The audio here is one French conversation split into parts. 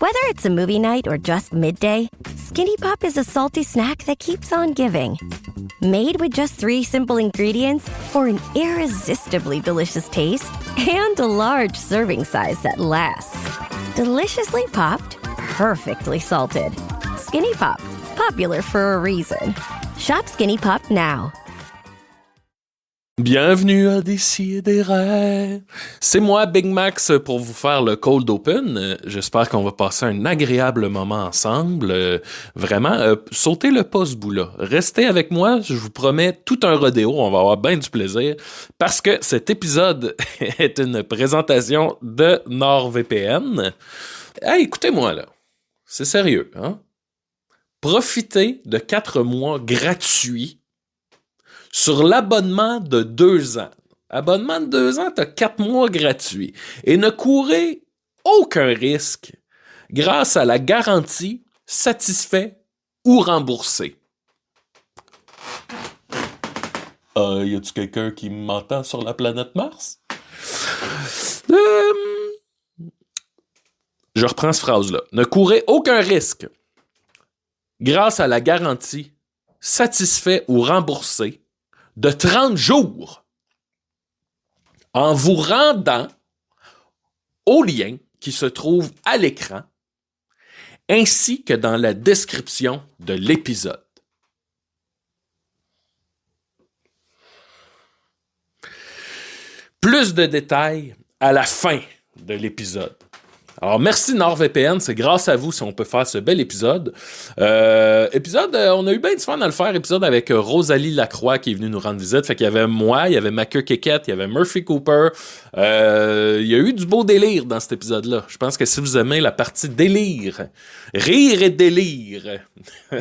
Whether it's a movie night or just midday, Skinny Pop is a salty snack that keeps on giving. Made with just 3 simple ingredients for an irresistibly delicious taste and a large serving size that lasts. Deliciously popped, perfectly salted. Skinny Pop, popular for a reason. Shop Skinny Pop now. Bienvenue à Décideret. C'est moi, Big Max, pour vous faire le cold open. J'espère qu'on va passer un agréable moment ensemble. Vraiment, sautez le pas ce bout-là. Restez avec moi, je vous promets tout un rodéo. On va avoir bien du plaisir parce que cet épisode est une présentation de NordVPN. Hey, écoutez-moi là. C'est sérieux, hein? Profitez de 4 mois gratuits sur l'abonnement de 2 ans. Abonnement de 2 ans, t'as 4 mois gratuits. Et ne courez aucun risque grâce à la garantie satisfait ou remboursé. Y a-tu quelqu'un qui m'entend sur la planète Mars? Je reprends cette phrase-là. Ne courez aucun risque grâce à la garantie satisfait ou remboursé de 30 jours en vous rendant au lien qui se trouve à l'écran ainsi que dans la description de l'épisode. Plus de détails à la fin de l'épisode. Alors, merci NordVPN, c'est grâce à vous si on peut faire ce bel épisode. On a eu bien du fun à le faire, épisode avec Rosalie Lacroix qui est venue nous rendre visite. Fait qu'il y avait moi, il y avait Mathieu Kékette, il y avait Murphy Cooper. Il y a eu du beau délire dans cet épisode-là. Je pense que si vous aimez la partie délire, rire et délire,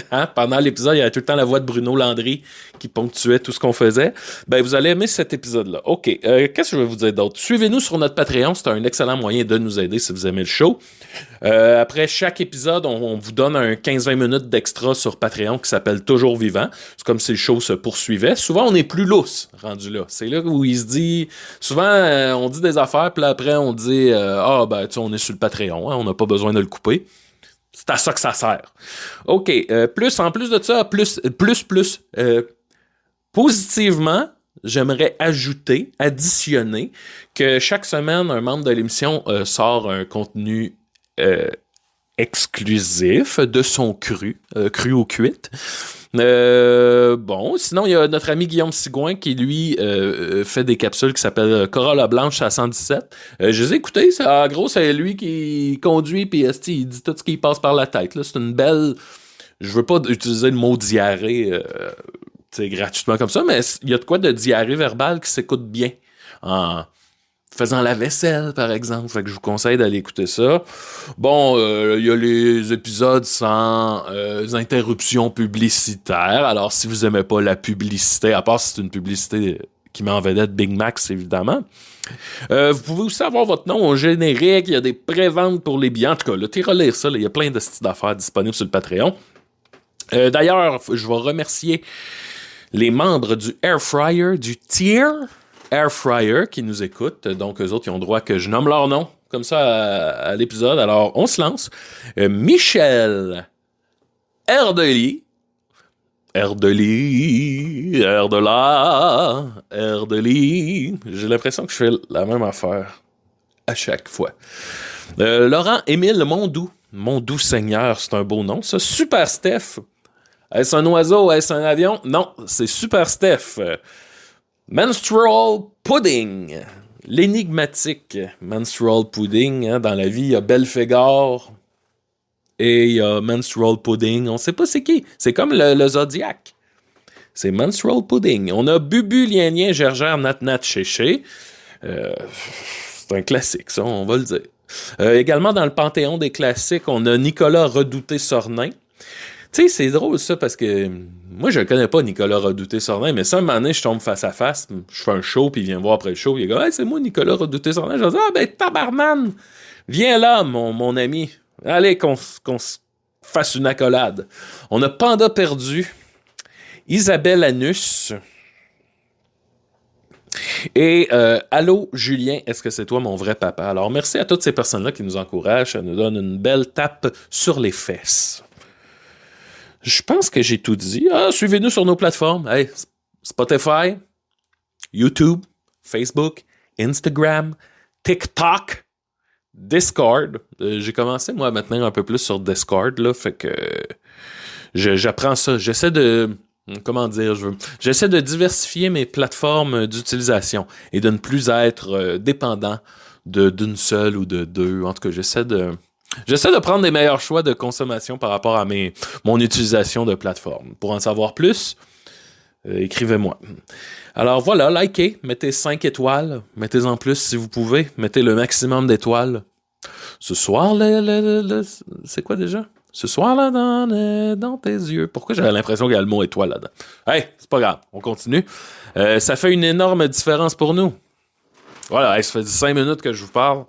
hein? Pendant l'épisode, il y avait tout le temps la voix de Bruno Landry qui ponctuait tout ce qu'on faisait. Ben, vous allez aimer cet épisode-là. OK, qu'est-ce que je vais vous dire d'autre? Suivez-nous sur notre Patreon, c'est un excellent moyen de nous aider si vous aimez le show. Après chaque épisode, on vous donne un 15-20 minutes d'extra sur Patreon qui s'appelle Toujours Vivant. C'est comme si le show se poursuivait. Souvent, on est plus lousse rendu là. C'est là où il se dit... Souvent, on dit des affaires, puis après, on dit tu sais, on est sur le Patreon, hein, on n'a pas besoin de le couper. C'est à ça que ça sert. OK. En plus de ça, positivement, j'aimerais additionner que chaque semaine, un membre de l'émission sort un contenu exclusif de son cru ou cuite. Sinon, il y a notre ami Guillaume Sigouin qui, lui, fait des capsules qui s'appellent Corolla Blanche à 117. Je les ai écoutées. En gros, c'est lui qui conduit puis il dit tout ce qui passe par la tête. Là. C'est une belle... Je veux pas utiliser le mot diarrhée gratuitement comme ça, mais il y a de quoi de diarrhée verbale qui s'écoute bien en faisant la vaisselle, par exemple. Fait que je vous conseille d'aller écouter ça. Bon, il y a les épisodes sans interruptions publicitaires. Alors, si vous aimez pas la publicité, à part si c'est une publicité qui met en vedette Big Max, évidemment. Vous pouvez aussi avoir votre nom au générique. Il y a des préventes pour les billets. En tout cas, là, t'es relire ça. Il y a plein de styles d'affaires disponibles sur le Patreon. D'ailleurs, je vais remercier les membres du Air Fryer, du Tier Air Fryer qui nous écoutent. Donc, eux autres, ils ont droit que je nomme leur nom comme ça à l'épisode. Alors, on se lance. Michel Erdely. Erdely. J'ai l'impression que je fais la même affaire à chaque fois. Laurent Émile Mondou. Mondou Seigneur, c'est un beau nom. Ça, Super Steph. Est-ce un oiseau? Est-ce un avion? Non, c'est Super Steph. Menstrual Pudding. L'énigmatique Menstrual Pudding. Hein, dans la vie, il y a Belphégor et il y a Menstrual Pudding. On ne sait pas c'est qui. C'est comme le Zodiac. C'est Menstrual Pudding. On a Bubu, Lien, Gergère, Nat, Chéché. C'est un classique, ça, on va le dire. Également, dans le panthéon des classiques, on a Nicolas Redouté-Sornin. Tu sais, c'est drôle ça parce que moi, je ne connais pas Nicolas Redouté-Sornin, mais ça, un moment donné, je tombe face à face, je fais un show, puis il vient me voir après le show, il dit hey, c'est moi Nicolas Redouté-Sornin. Je dis tabarnan, viens là, mon ami. Allez, qu'on fasse une accolade. On a Panda Perdu, Isabelle Anus, Et allô, Julien, est-ce que c'est toi mon vrai papa? Alors, merci à toutes ces personnes-là qui nous encouragent. Ça nous donne une belle tape sur les fesses. Je pense que j'ai tout dit. Suivez-nous sur nos plateformes. Hey, Spotify, YouTube, Facebook, Instagram, TikTok, Discord. J'ai commencé, moi, à me tenir un peu plus sur Discord, là, fait que j'apprends ça. J'essaie de... Comment dire, j'essaie de diversifier mes plateformes d'utilisation et de ne plus être dépendant d'une seule ou de deux. En tout cas, j'essaie de prendre les meilleurs choix de consommation par rapport à mon utilisation de plateforme. Pour en savoir plus, écrivez-moi. Alors voilà, likez, mettez 5 étoiles, mettez-en plus si vous pouvez, mettez le maximum d'étoiles. Ce soir, c'est quoi déjà? Ce soir-là, dans tes yeux. Pourquoi j'avais l'impression qu'il y a le mot étoile là-dedans? Hey, c'est pas grave, on continue. Ça fait une énorme différence pour nous. Voilà, ça fait 5 minutes que je vous parle.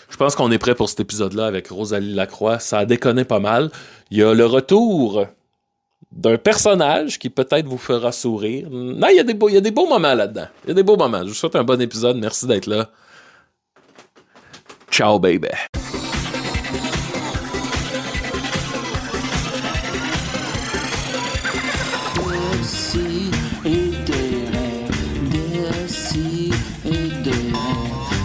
Je pense qu'on est prêt pour cet épisode-là avec Rosalie Lacroix. Ça a déconné pas mal. Il y a le retour d'un personnage qui peut-être vous fera sourire. Non, il y a des beaux moments là-dedans. Il y a des beaux moments. Je vous souhaite un bon épisode. Merci d'être là. Ciao, baby.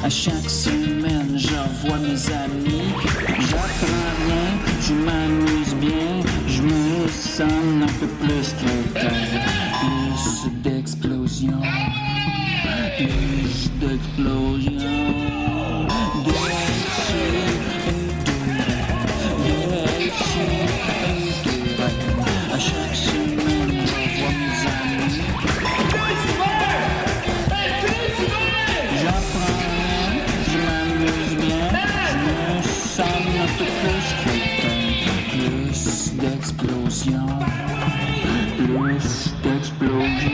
À chaque semaine, j'envoie mes amis. J'apprends rien, je m'amuse bien. Je me sens un peu plus quelqu'un. Plus d'explosion. Plus d'explosion. À chaque semaine, j'envoie mes amis. J'apprends rien, je m'amuse bien. Je me sens un peu plus quelqu'un. Plus d'explosion. Plus d'explosion.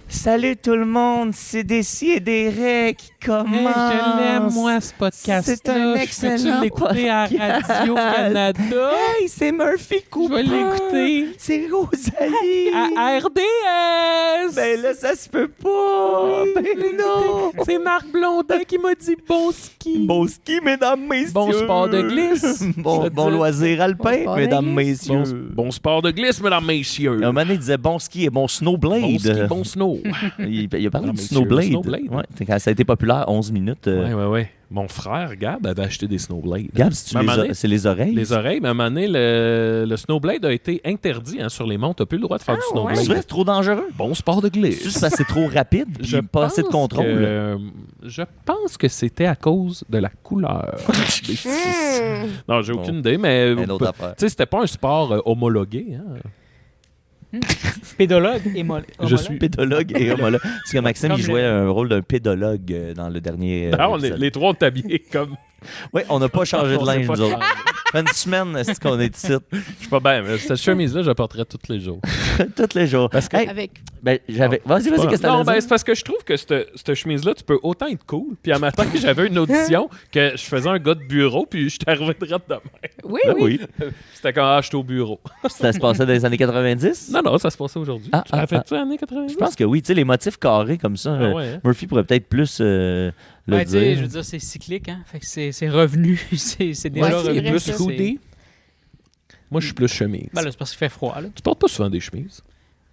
Salut tout le monde, c'est Décidérez qui commence. Hey, je l'aime, moi, ce podcast-là. C'est un excellent Je peux l'écouter à Radio-Canada. Hey, c'est Murphy Cooper. Je vais l'écouter. C'est Rosalie. À RDS. Ben là, ça se peut pas. Ben non. C'est Marc Blondin qui m'a dit bon ski. Bon ski, mesdames, messieurs. Bon sport de glisse. Bon loisir alpin, sport de mesdames, glisse. messieurs. Bon sport de glisse, mesdames, messieurs. Un moment donné, il disait bon ski et bon snowblade. Bon ski, bon snow. Il a parlé Non, du messieurs, snowblade. Snowblade. Ouais, quand ça a été populaire, 11 minutes. Ouais. Mon frère, Gab, avait acheté des snowblades. Gab, c'est les oreilles? Les oreilles, mais à un moment donné, le snowblade a été interdit sur les monts. T'as plus le droit de faire du snowblade. C'est vrai, c'est trop dangereux. Bon sport de glisse. C'est juste parce que c'est trop rapide, Je pas assez de contrôle. Je pense que c'était à cause de la couleur des petits. Non, j'ai aucune idée, mais Une autre affaire. tu sais, c'était pas un sport homologué. Hein? Pédologue et Je suis pédologue et homologue. Parce que Maxime, Comme il jouait un rôle d'un pédologue dans le dernier. Non, épisode. les trois ont habillé comme. Oui, on n'a pas changé de On s'est linge, pas nous autres. changé. Ça fait une semaine, est-ce qu'on est ici? Je suis pas bien, mais cette chemise-là, je la porterai tous les jours. Tous les jours. Parce que- Hey, Avec. ben, j'avais... Vas-y, qu'est-ce que t'as Non, dit? ben, c'est parce que je trouve que cette chemise-là, tu peux autant être cool. Puis un matin, j'avais une audition que je faisais un gars de bureau, puis je t'arrivais de demain. Oui, Ben oui. oui. C'était quand j'étais au bureau. Ça se passait dans les années 90? Non, ça se passait aujourd'hui. Tu as fait ça années 90? Je pense que oui. Tu sais, les motifs carrés comme ça, Ah ouais, hein? Murphy pourrait peut-être plus le Ouais, tu sais, dire. je veux dire, c'est cyclique, hein. Fait que c'est revenu. c'est déjà Ouais, c'est revenu. vrai, plus ça, hoodie. Moi, je suis plus chemise. Ben là, c'est parce qu'il fait froid, là. Tu portes pas souvent des chemises.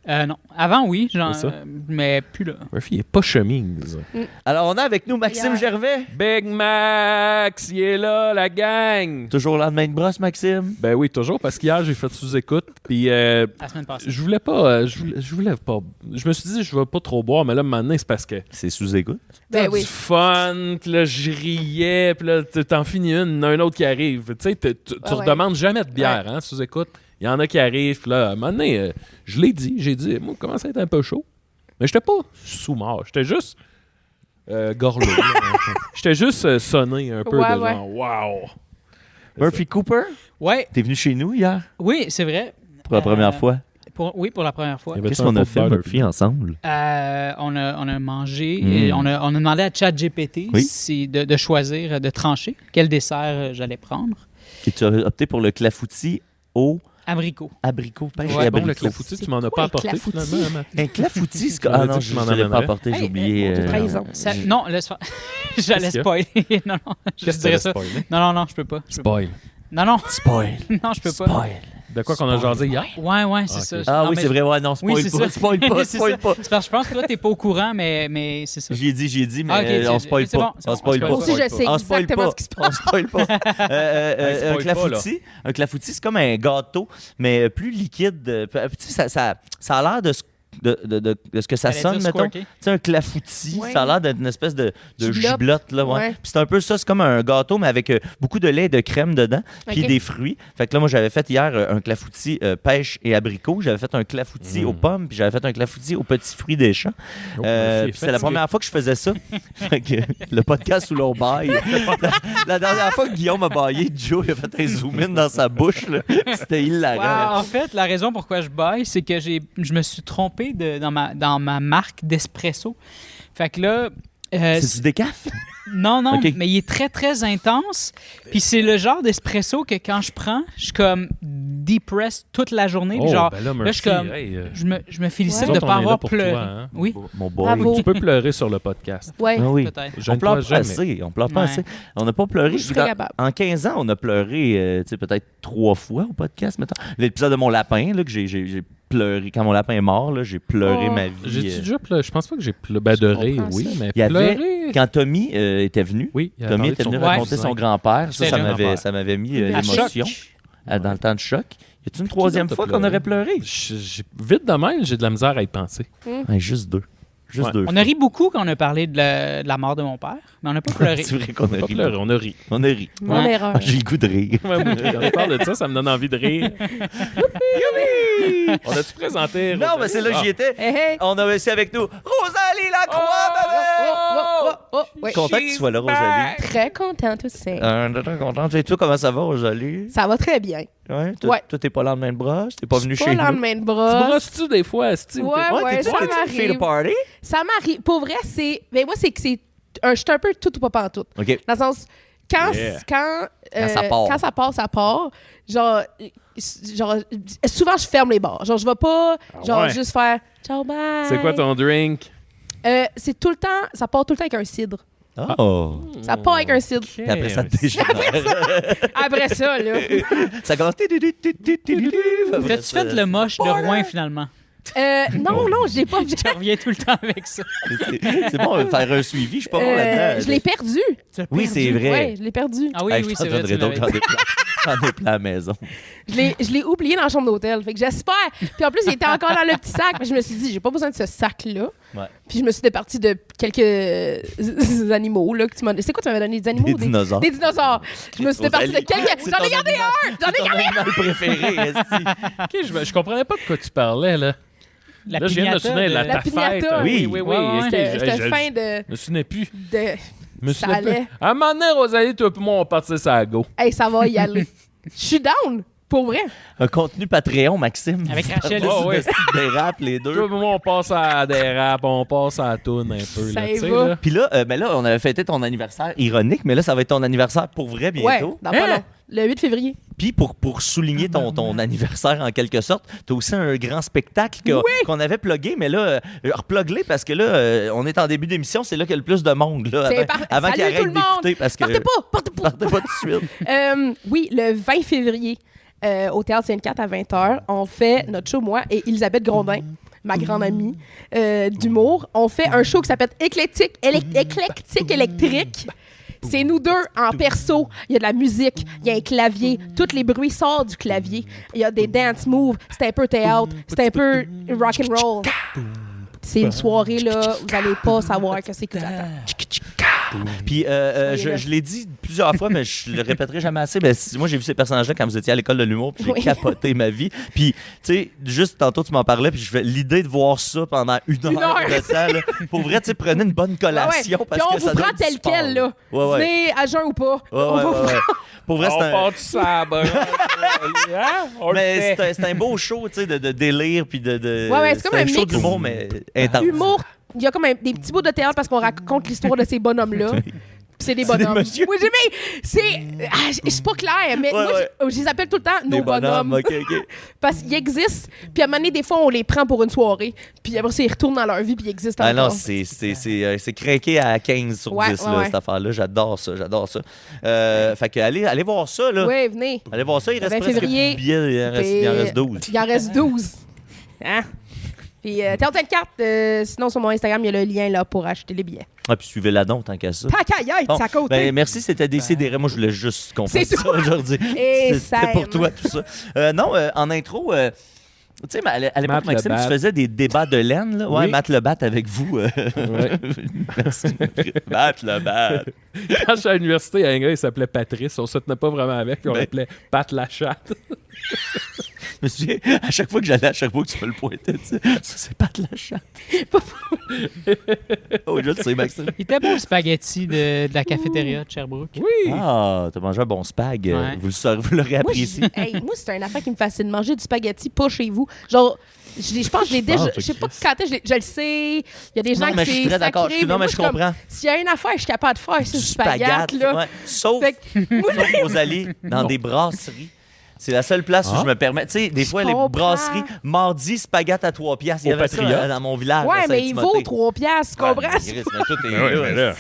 Non. Avant, oui, genre, C'est ça. mais plus là. Murphy, il est pas chemise. Alors, on a avec nous Maxime Yeah. Gervais. Big Max, il est là, la gang. Toujours lendemain de brosse, Maxime. Ben oui, toujours, parce qu'hier, j'ai fait sous-écoute. Puis La semaine passée. je voulais pas. Je voulais pas. Je me suis dit, je vais pas trop boire, mais là, maintenant, c'est parce que. C'est sous-écoute. Ben T'as oui. du fun, puis là, je riais, puis là, t'en finis un autre qui arrive. Tu sais, tu Ouais. redemandes jamais de bière, hein, sous-écoute. Il y en a qui arrivent, puis là, à un moment donné, je l'ai dit, moi, je commençais à être un peu chaud. Mais j'étais pas sous-mort, j'étais juste gorlot. là. J'étais juste sonné un peu Ouais, de ouais. genre, wow. Murphy Cooper, Ouais, t'es venu chez nous hier oui, c'est vrai. pour la première fois. Pour la première fois. Il y avait Qu'est-ce un qu'on a pot de fait, beurre Murphy, de- ensemble? On a mangé et on a demandé à ChatGPT Oui. de choisir, de trancher quel dessert j'allais prendre. Et tu as opté pour le clafoutis au Abricot. Abricot, pêche et Ouais, bon, le abricot. clafoutis, tu m'en as pas apporté, finalement. Un clafoutis, Tu m'avais ah dit non, que tu m'en je ne l'ai pas amènerais. apporté, j'ai Hey, oublié. trahison. Non, laisse faire. J'allais Qu'est-ce qu'il y a? spoiler. Non, je Qu'est-ce que dirais tu ça. vas spoiler? Non, je peux pas. Spoil. Non. Spoil. Non, je peux pas. Spoil. De quoi qu'on a jasé hier? Ouais, c'est Ok. ça. Ah Non, oui, mais- c'est vrai, ouais, non, spoil Oui, c'est pas, ça. spoil pas, C'est spoil ça. pas. C'est parce que je pense que là, t'es pas au courant, mais c'est ça. J'ai dit, mais Ah, ok, on spoil c'est pas. bon, c'est On bon, spoil on pas. spoil Aussi, je sais On spoil exactement pas. ce qui se passe. On spoil pas. Un spoil clafoutis, un clafoutis, c'est comme un gâteau, mais plus liquide. Tu sais, ça a l'air de ce que ça J'allais sonne, dire mettons. squirty. Tu sais, un clafoutis, Ouais. ça a l'air d'une espèce de Giblotte. giblotte, là, ouais. Ouais. Puis c'est un peu ça, c'est comme un gâteau, mais avec beaucoup de lait et de crème dedans, puis Ok. des fruits. Fait que là, moi, j'avais fait hier un clafoutis pêche et abricot. J'avais fait un clafoutis aux pommes, puis j'avais fait un clafoutis aux petits fruits des champs. Oh, Puis c'est la première fois que je faisais ça. Fait que le podcast où l'on baille. La dernière fois que Guillaume a baillé, Joe il a fait un zoom-in dans sa bouche. là. C'était hilarant. En fait, la raison pourquoi je baille, c'est que je me suis trompé dans ma marque d'espresso. Fait que là... C'est du décaf? Non, Ok. mais il est très, très intense. Puis c'est le genre d'espresso que quand je prends, je suis comme depressed toute la journée. Puis genre, ben là, je suis comme... Je me félicite Nous de autres, ne pas on est là avoir pour pleuré. toi, hein. Oui, Mon boy. Bravo. Tu peux pleurer sur le podcast. Ouais. Ah oui. peut-être. On Gêne-toi pleure pas jamais. assez. On pleure pas Ouais. assez. On n'a pas pleuré. Je serais capable. En 15 ans, on a pleuré tu sais, peut-être 3 fois au podcast. Mettons. L'épisode de mon lapin, là, que j'ai pleuré. Quand mon lapin est mort, là, j'ai pleuré Oh. ma vie. J'ai-tu déjà pleuré? Je pense pas que j'ai pleuré. Ben, de rire, comprends oui, ça. mais Il y avait- pleurer... Quand Tommy était venu, Oui, il a Tommy parlé était de venu son raconter cousin. son grand-père. C'était le grand-père. Ça m'avait mis À l'émotion choc. dans le temps de choc. Y a-t-il une troisième d'autre a fois qu'on pleuré? aurait pleuré? Vite de même, j'ai de la misère à y penser. Ouais, juste deux. Juste Ouais. deux. On a ri beaucoup quand on a parlé de la mort de mon père, mais on n'a pas pleuré. C'est vrai qu'on a Pas ri. pleurer, on a ri. On a ri. Mon Ouais. erreur. Ah, j'ai le goût de rire. Ouais, moi, quand on parle de ça, ça me donne envie de rire. On a-tu présenté? Non, mais c'est là que j'y étais. Hey, hey. On a aussi avec nous Rosalie Lacroix, bébé! Ouais. Content que tu sois là, Rosalie. Très contente aussi. Très contente. Et toi, comment ça va, Rosalie? Ça va très bien. Ouais, Ouais. Toi, t'es pas lendemain de brosse? T'es pas venu Pas chez le nous? lendemain de Tu bras. brosses-tu des fois, Asti? Ouais, t'es-tu ça une fille de m'arrive. party? Ça m'arrive. Pour vrai, c'est. Mais moi, c'est que c'est. Je suis un peu tout ou pas pantoute. OK. Dans le sens. Quand, Yeah. ça part. quand ça part, ça part. Genre, souvent, je ferme les bars. Genre, je vais pas ouais. juste faire ciao, bye. C'est quoi ton drink? C'est tout le temps. Ça part tout le temps avec un cidre. Oh! Ça part avec un cidre. Puis après ça, te dégénère. Après ça, là. Ça commence... T'as-tu fait le moche de Rouen, finalement? Non, je l'ai pas. Je te reviens tout le temps avec ça. C'est bon, faire un suivi, je suis pas bon là-dedans. Je l'ai perdu. Oui, c'est vrai. Ouais, je l'ai perdu. Ah oui, Hey, oui, je c'est t'en vrai. donnerai Tu d'autres. l'avais- J'en ai plein à la maison. Je l'ai oublié dans la chambre d'hôtel. Fait que j'espère. Puis en plus, il était encore dans le petit sac. Mais je me suis dit, j'ai pas besoin de ce sac-là. Ouais. Puis je me suis départie de quelques animaux. Là, que tu m'as... C'est quoi, tu m'avais donné des animaux? Des dinosaures. Des dinosaures. Je me suis départie de Rosalie, quelques. c'est J'en ai ton gardé animal- un! J'en ai ton gardé animal préféré, esti. Ok, je comprenais pas de quoi tu parlais, là. La Là, je viens de me piñata souvenir de La ta piñata. fête. Oui. oui. Ouais, ouais. ok, J'étais je fin de. me souvenais plus. de... Me Ça souvenais plus. allait. À un moment donné, Rosalie, toi et moi, on partait ça à go. Hey, ça va y aller. Je suis down. Pour vrai. Un contenu Patreon, Maxime. Avec Rachel. Oh, Oh, oui. Des rap, les deux. Toi et moi, on passe à des rap, on passe à la toune un peu. Ça Là, y tu sais, va. là. Puis là, ben là, on avait fêté ton anniversaire ironique, mais là, ça va être ton anniversaire pour vrai Ouais, bientôt. dans pas Hein? long. Le 8 février. Puis pour souligner ton anniversaire en quelque sorte, t'as aussi un grand spectacle qu'on avait plugué, mais là, replug-les parce que là, on est en début d'émission, c'est là qu'il y a le plus de monde, là, C'est avant Salut qu'il tout arrête le monde! d'écouter. Parce que Partez pas! partez pas tout de suite. Oui, le 20 février, au Théâtre Sainte-Cat à 20h, on fait notre show, moi et Elisabeth Grondin, ma grande amie d'humour. On fait un show qui s'appelle Éclectique électrique. C'est nous deux en perso. Il y a de la musique, il y a un clavier. Tous les bruits sortent du clavier. Il y a des dance moves. C'est un peu théâtre. C'est un peu rock and roll. C'est une soirée, là, vous allez pas savoir que c'est que vous attend. Puis je l'ai dit plusieurs fois, mais je le répéterai jamais assez. Ben, moi, j'ai vu ces personnages-là quand vous étiez à l'école de l'humour, puis j'ai Oui. capoté ma vie. Puis, tu sais, juste tantôt, tu m'en parlais, puis l'idée de voir ça pendant une heure heure. de temps, là, pour vrai, tu sais, prenez une bonne collation. Ouais. Parce Puis on que vous ça prend donne du tel sport, quel, là. Ouais, ouais. Venez à jeun ou pas. Ouais, On ouais, va ouais, vous- ouais. Pour vrai, On c'est un... part tout ça, on Mais le fait. c'est un beau show, tu sais, de délire, puis de... Ouais, c'est comme un show mix. d'humour, mais intense. Humour, il y a comme des petits bouts de théâtre parce qu'on raconte l'histoire de ces bonhommes-là. c'est des bonhommes. messieurs. Oui, mais c'est pas clair, mais moi, je les appelle tout le temps nos bonhommes. OK. Parce qu'ils existent, puis à un moment donné, des fois, on les prend pour une soirée, puis après ça, ils retournent dans leur vie, puis ils existent Ah encore. non, c'est craqué à 15 sur 10, là, cette affaire-là. J'adore ça. Fait que allez voir ça, là. Oui, venez. Allez voir ça, il reste Le 20 presque plus février, de billets, il en reste 12. Il en reste 12. Hein? Puis, Théâtre de carte, sinon, sur mon Instagram, il y a le lien là pour acheter les billets. Ah, puis suivez-la donc, tant qu'à ça. Pacaille, Bon, ça compte. ben, merci, c'était Décidéré. Moi, je voulais juste qu'on C'est fasse ça tout. aujourd'hui. Et C'était pour toi, tout ça. Non, en intro... tu sais, à l'époque, Matt Maxime, Lebat. tu faisais des débats de laine. Là. Ouais, Oui. Matt Lebat avec vous. Merci. Matt Lebat. Quand j'étais à l'université, il y a un gars, il s'appelait Patrice. On se tenait pas vraiment avec. On l'appelait Pat la chatte. Je me souviens, à chaque fois que j'allais à Sherbrooke, tu me le pointais. Tu sais, ça, c'est Pat la chatte. Oh, je le sais, Maxime. Il était beau le spaghetti de la cafétéria de Sherbrooke. Oui. Ah, t'as mangé un bon spag. Ouais. Vous l'aurez Moi, apprécié. moi, c'est une affaire qui me fascine. Manger du spaghetti pas chez vous. Genre, je pense que je l'ai déjà. Je sais pas quand est-ce je le sais. Il y a des gens Non, mais je qui suis c'est très d'accord. sacré, Non, mais moi, je suis comme, comprends. S'il y a une affaire que je suis capable de faire, c'est Du du spaghetti, là. ouais. Sauf Fait que, moi, Rosalie, dans des brasseries. C'est la seule place où je me permets. Tu sais, des fois, les comprends. brasseries, mardi, spaghetti à 3 piastres. Il y Au avait ça Patriote. dans mon village. ouais, à mais il vaut Saint-Timothée. 3 piastres, tu comprends? Ouais, mais Chris, mais tout est Ben oui, mais là.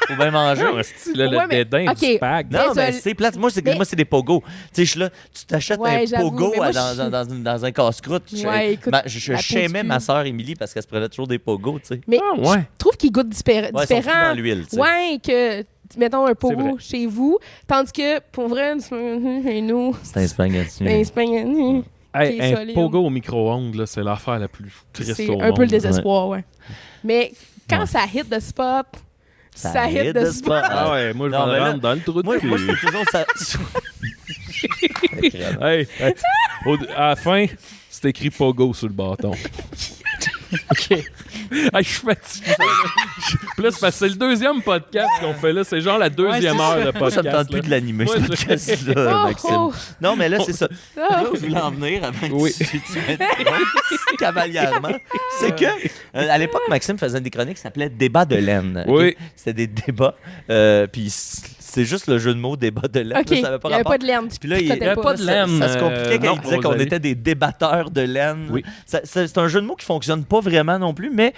Faut bien manger. Non, esti, là, Ouais, le mais- dédain ok. du spag. Non, mais Désolé. c'est plate. Moi, c'est des pogos. Tu sais, je suis là, tu t'achètes Ouais, un j'avoue, pogo mais moi, dans un casse-croûte. Ouais, écoute, Je la peau shamais du ma cul. sœur Émilie parce qu'elle se prenait toujours des pogos, tu sais. Mais Ah, ouais. je trouve qu'ils goûtent Ouais, ils sont frits différent. dans l'huile, tu sais. Ouais, que, mettons, un vrai. pogo chez vous. Tandis que, pour vrai, chez nous, C'est un spaghetti. un spaghetti, Hey, qui est un solide. pogo au micro-ondes, là, c'est l'affaire la plus triste c'est au un peu le monde. désespoir, ouais. Mais quand Ouais. ça hit the spot, ça hit the spot. Ah ouais, moi, je Non, me mais là- rentre dans le trou de Moi, cul. c'est toujours ça. Hey, à la fin, c'est écrit Pogo sur le bâton. OK. Hey, je suis fatigué. Plus parce que c'est le deuxième podcast qu'on fait là. C'est genre la deuxième Ouais, heure de Moi, podcast. ça me tente plus là. de l'animer, Moi, ce je- podcast-là, Oh, Maxime. oh. Non, mais là, c'est ça. Ah. Là où je voulais en venir avant que Oui. tu m'interrompes cavalièrement, c'est que à l'époque, Maxime faisait des chroniques qui s'appelaient Débat de laine. OK? Oui. C'était des débats. Puis c'est juste le jeu de mots débat de laine. OK, Là, il ça avait n'y pas avait rapport. pas de laine. Tu Puis là, il picotais y avait pas de laine. Ça se compliquait quand non, il disait qu'on Rosalie. était des débatteurs de laine. Oui. C'est un jeu de mots qui fonctionne pas vraiment non plus, mais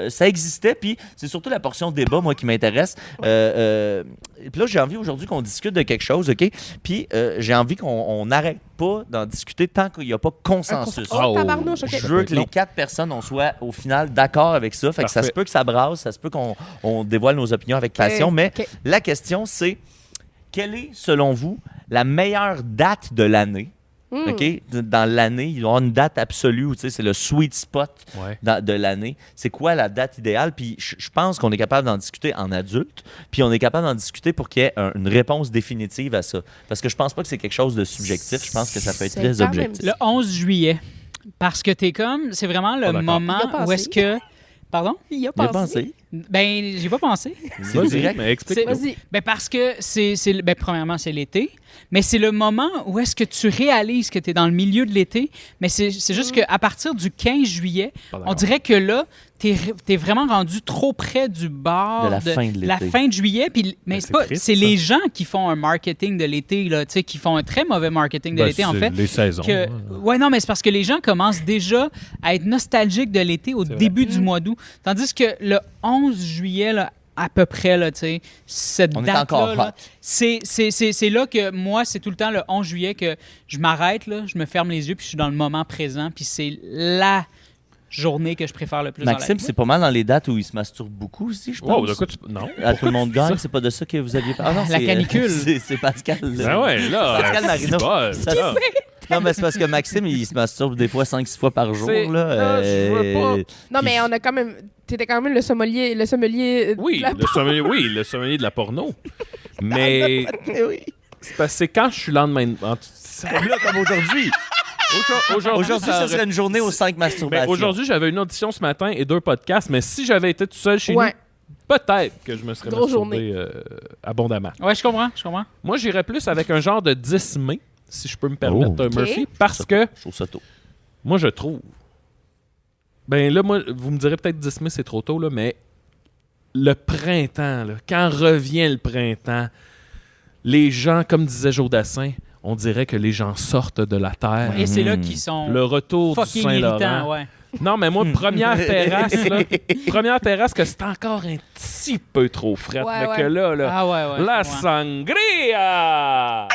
ça existait. Puis c'est surtout la portion débat, moi, qui m'intéresse. Puis là, j'ai envie aujourd'hui qu'on discute de quelque chose, OK? Puis j'ai envie qu'on n'arrête pas d'en discuter tant qu'il n'y a pas consensus. Oh, tabarnouche, OK. Je veux que les 4 personnes, on soit au final d'accord avec ça. Fait que ça Parfait. se peut que ça brasse, ça se peut qu'on dévoile nos opinions avec passion. Mais OK. la question, c'est quelle est, selon vous, la meilleure date de l'année? OK? Dans l'année, il y aura une date absolue où tu sais, c'est le sweet spot Ouais. de l'année. C'est quoi la date idéale? Puis je pense qu'on est capable d'en discuter en adulte, puis on est capable d'en discuter pour qu'il y ait une réponse définitive à ça. Parce que je pense pas que c'est quelque chose de subjectif. Je pense que ça peut être C'est très quand même- objectif. Le 11 juillet. Parce que t'es comme... C'est vraiment le d'accord. moment Il a pensé. où est-ce que... Pardon? Il a J'ai pensé. pensé. Ben, j'ai pas pensé. C'est Vas-y, direct. mais explique. Vas-y. Ben parce que ben premièrement, c'est l'été, mais c'est le moment où est-ce que tu réalises que tu es dans le milieu de l'été, mais c'est juste qu'à partir du 15 juillet, Pas d'accord. on dirait que là, t'es vraiment rendu trop près du bord De la fin de la l'été. fin de juillet, puis mais c'est c'est pas triste, c'est ça. les gens qui font un marketing de l'été là, tu sais, qui font un très mauvais marketing de Ben, l'été en c'est fait. les saisons. Que, hein. ouais, non, mais c'est parce que les gens commencent déjà à être nostalgiques de l'été au C'est début du mois d'août. Tandis que le 11 juillet, là, à peu près, là, tu sais, cette On est date-là, encore là, hot. c'est là que moi, c'est tout le temps le 11 juillet que je m'arrête, là, je me ferme les yeux, puis je suis dans le moment présent, puis c'est la journée que je préfère le plus Maxime, dans c'est pas mal dans les dates où il se masturbe beaucoup aussi, je pense. Wow, de quoi tu... Non. À tout le monde gagne, c'est pas de ça que vous aviez parlé. Ah non, La c'est, canicule. C'est Pascal. Ben ouais, là. Pascal Marino. c'est bon, Ça, là. Non, mais c'est parce que Maxime, il se masturbe des fois 5-6 fois par jour. C'est- Là, je veux pas. Non, mais on a quand même. T'étais quand même le sommelier. Oui, de la- le sommelier de la porno. Mais Oui. c'est parce que c'est quand je suis lendemain... Comme là, comme aujourd'hui. Aujourd'hui, ça serait une journée aux 5 Mais masturbations. aujourd'hui, j'avais une audition ce matin et 2 podcasts, mais si j'avais été tout seul chez Ouais. nous, peut-être que je me serais Grosse masturbé abondamment. Ouais, je comprends. Moi, j'irais plus avec un genre de 10 mai, si je peux me permettre, Oh. Murphy, parce que Je trouve ça tôt. moi, je trouve... Ben là, moi, vous me direz peut-être 10 mai, c'est trop tôt, là, mais le printemps, là, quand revient le printemps, les gens, comme disait Jodassin, on dirait que les gens sortent de la terre. Et c'est là qu'ils sont Le retour du fucking Saint-Laurent. irritants, ouais. Non, mais moi, première terrasse que c'est encore un petit peu trop frais. Ouais, mais ouais. que là, Ah ouais. la ouais. sangria!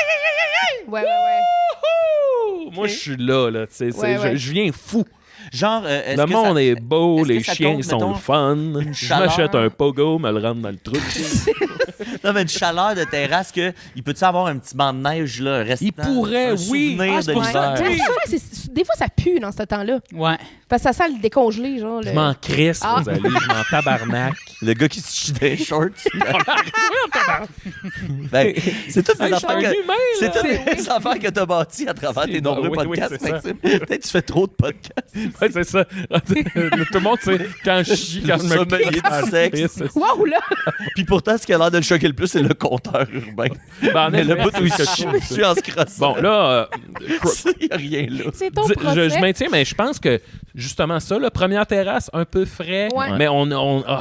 Ouais. Wouhou! Moi, je suis là, tu sais, Ouais. je viens fou. Genre, est-ce Le que monde ça- est beau, est-ce que les ça chiens compte, sont mettons, le fun. Je chaleur? m'achète un pogo, me le rentre dans le truc. Non, mais une chaleur de terrasse que il peut-tu avoir un petit banc de neige là restant? Il pourrait, un oui. souvenir Ah, de c'est pour ça. l'hiver. Des fois, ça pue dans ce temps-là. Ouais. Parce que ça sent le décongelé, genre. Je m'en crisse, Ah. Rosalie, je m'en tabarnak. Le gars qui se chie des shorts. Ben, c'est toutes les Hey, je suis affaires un que humain, c'est là. toutes les affaires que t'as bâties à travers tes nombreux Oui, podcasts, c'est ça. Maxime. Peut-être que tu fais trop de podcasts. Ouais, c'est ça. Tout le monde sait quand je chie, quand je me Sommelier du sexe. crisse. Wow, là! Puis pourtant, ce qui a l'air de le choquer le plus, c'est le compteur urbain. Ben, en Mais le effet, bout où il c'est se chie cool, ça. dessus en se crossant. Bon, là, il n'y a rien là. C'est ton je procès. maintiens, mais je pense que justement ça, la première terrasse, un peu frais, Ouais. mais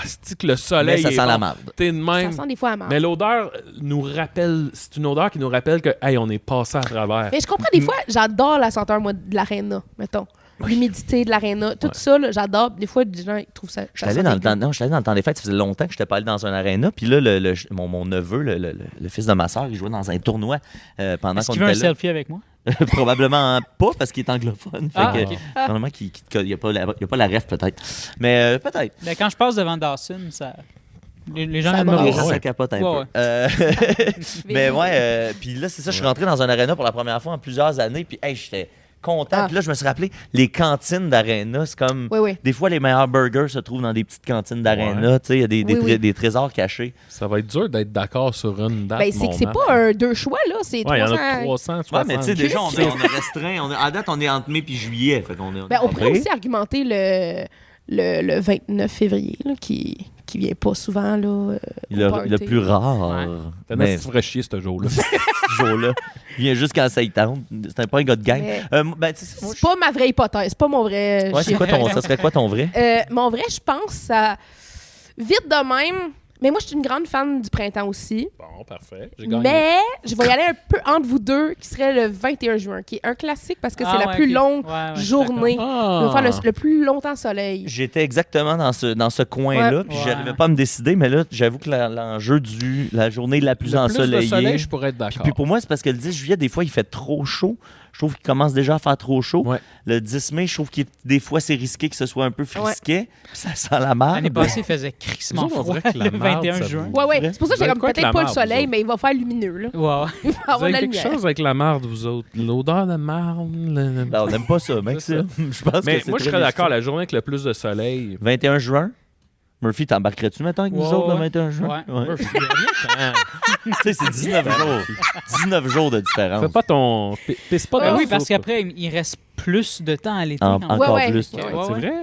c'est que le soleil Mais ça est sent la bon. marde. T'es de Ça même. sent des fois à marre. Mais l'odeur nous rappelle, c'est une odeur qui nous rappelle que, hey, on est passé à travers. Mais je comprends des fois, j'adore la senteur, moi, de l'aréna, mettons. L'humidité de l'aréna, tout ça, là, j'adore. Des fois, des gens ils trouvent ça. Je suis allé dans le temps des fêtes, ça faisait longtemps que je n'étais pas allé dans un aréna. Puis là, mon neveu, le fils de ma soeur, il jouait dans un tournoi pendant Est-ce qu'on qu'il veut un était là. selfie avec moi? Probablement pas parce qu'il est anglophone. Ah, Fait que, ok. probablement qu'il n'y a pas la ref peut-être. Mais peut-être. Ben, quand je passe devant Dawson, ça... les gens Ça viennent me brasse. voir. Ça capote un Ouais, peu. Mais ouais, puis là, c'est ça, je suis rentré dans un aréna pour la première fois en plusieurs années. Puis hey, j'étais content. Ah. Puis là, je me suis rappelé, les cantines d'aréna, c'est comme... Oui. Des fois, les meilleurs burgers se trouvent dans des petites cantines d'aréna. Tu sais, il y a Oui. des trésors cachés. Ça va être dur d'être d'accord sur une date. Ben, c'est que c'est pas un deux choix, là. C'est Ouais, il y en 300. a 360. Ouais, mais tu sais, déjà, on est restreint. À date, on est entre mai puis juillet. Fait qu'on est, Ben, on pourrait prêt. aussi argumenter le 29 février, là, qui vient pas souvent, là. Le party. plus rare. Ouais. Mais Tu ferais chier ce jour-là. ce jour-là, il vient juste quand ça y tente. C'est pas un gars de gang. Mais- Ben, tu sais, moi, C'est pas ma vraie hypothèse, c'est pas mon vrai ouais, c'est chiffre. quoi ça serait quoi ton vrai? Mon vrai, je pense, ça. Vite de même. Mais moi, je suis une grande fan du printemps aussi. Bon, parfait. J'ai gagné. Mais je vais y aller un peu entre vous deux, qui serait le 21 juin, qui est un classique parce que c'est la plus longue journée. Ah. On va faire le plus longtemps soleil. J'étais exactement dans ce coin-là, Ouais. puis Ouais. j'arrivais pas à me décider, mais là, j'avoue que l'enjeu la journée la plus Le ensoleillée. plus de soleil, je pourrais être d'accord. Puis pour moi, c'est parce que le 10 juillet, des fois, il fait trop chaud. Je trouve qu'il commence déjà à faire trop chaud. Ouais. Le 10 mai, je trouve que des fois, c'est risqué que ce soit un peu frisquet. Puis ça sent la marde. L'année passée, il faisait crissement Nous autres, on froid dirait que la le marde, 21 ça juin. vous- Ouais. C'est pour ça que Vous j'ai avez comme quoi avec la peut-être pas le marde, vous soleil, autres? mais il va faire lumineux, là. Ouais. Il va Vous avoir de avez la quelque lumière. chose avec la marde, vous autres. L'odeur de marde. Ben, on n'aime pas ça, mec. C'est ça. Je pense Mais que c'est moi, je très serais d'accord. légitime. La journée avec le plus de soleil. 21 juin. Murphy, t'embarquerais-tu, mettons, avec nous Ouais, autres, le ouais. 21 juin? Ouais. Tu sais, c'est 19 jours. 19 jours de différence. Fais pas ton. Pisse pas Ben dans oui, la parce soupe. qu'après, il reste plus de temps à l'été. Encore Ouais. plus. Ouais, C'est ouais. vrai?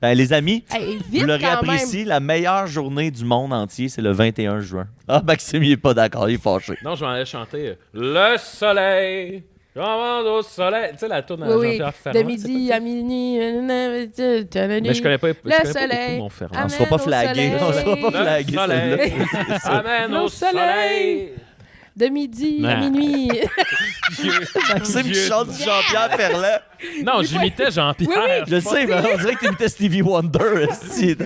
Ben, les amis, Hey, vous vite l'aurez quand appris même. ici, la meilleure journée du monde entier, c'est le 21 juin. Ah, Maxime, il est pas d'accord, il est fâché. Non, je m'en allais chanter Le soleil. J'en au soleil. Tu sais, la tourne à Oui, Jean-Pierre de Ferland. midi à minuit. Mais je connais pas, soleil. beaucoup mon Ferland. On sera pas Amène au flagué. soleil. On sera pas Le flagué, soleil. celle-là. C'est ça. Amène Au au soleil. soleil. De midi à Non. minuit. Maxime qui chante du Jean-Pierre Ferland. Non, j'imitais Jean-Pierre. Oui, Je le sais, mais on dirait que t'imitais Stevie Wonder. esti.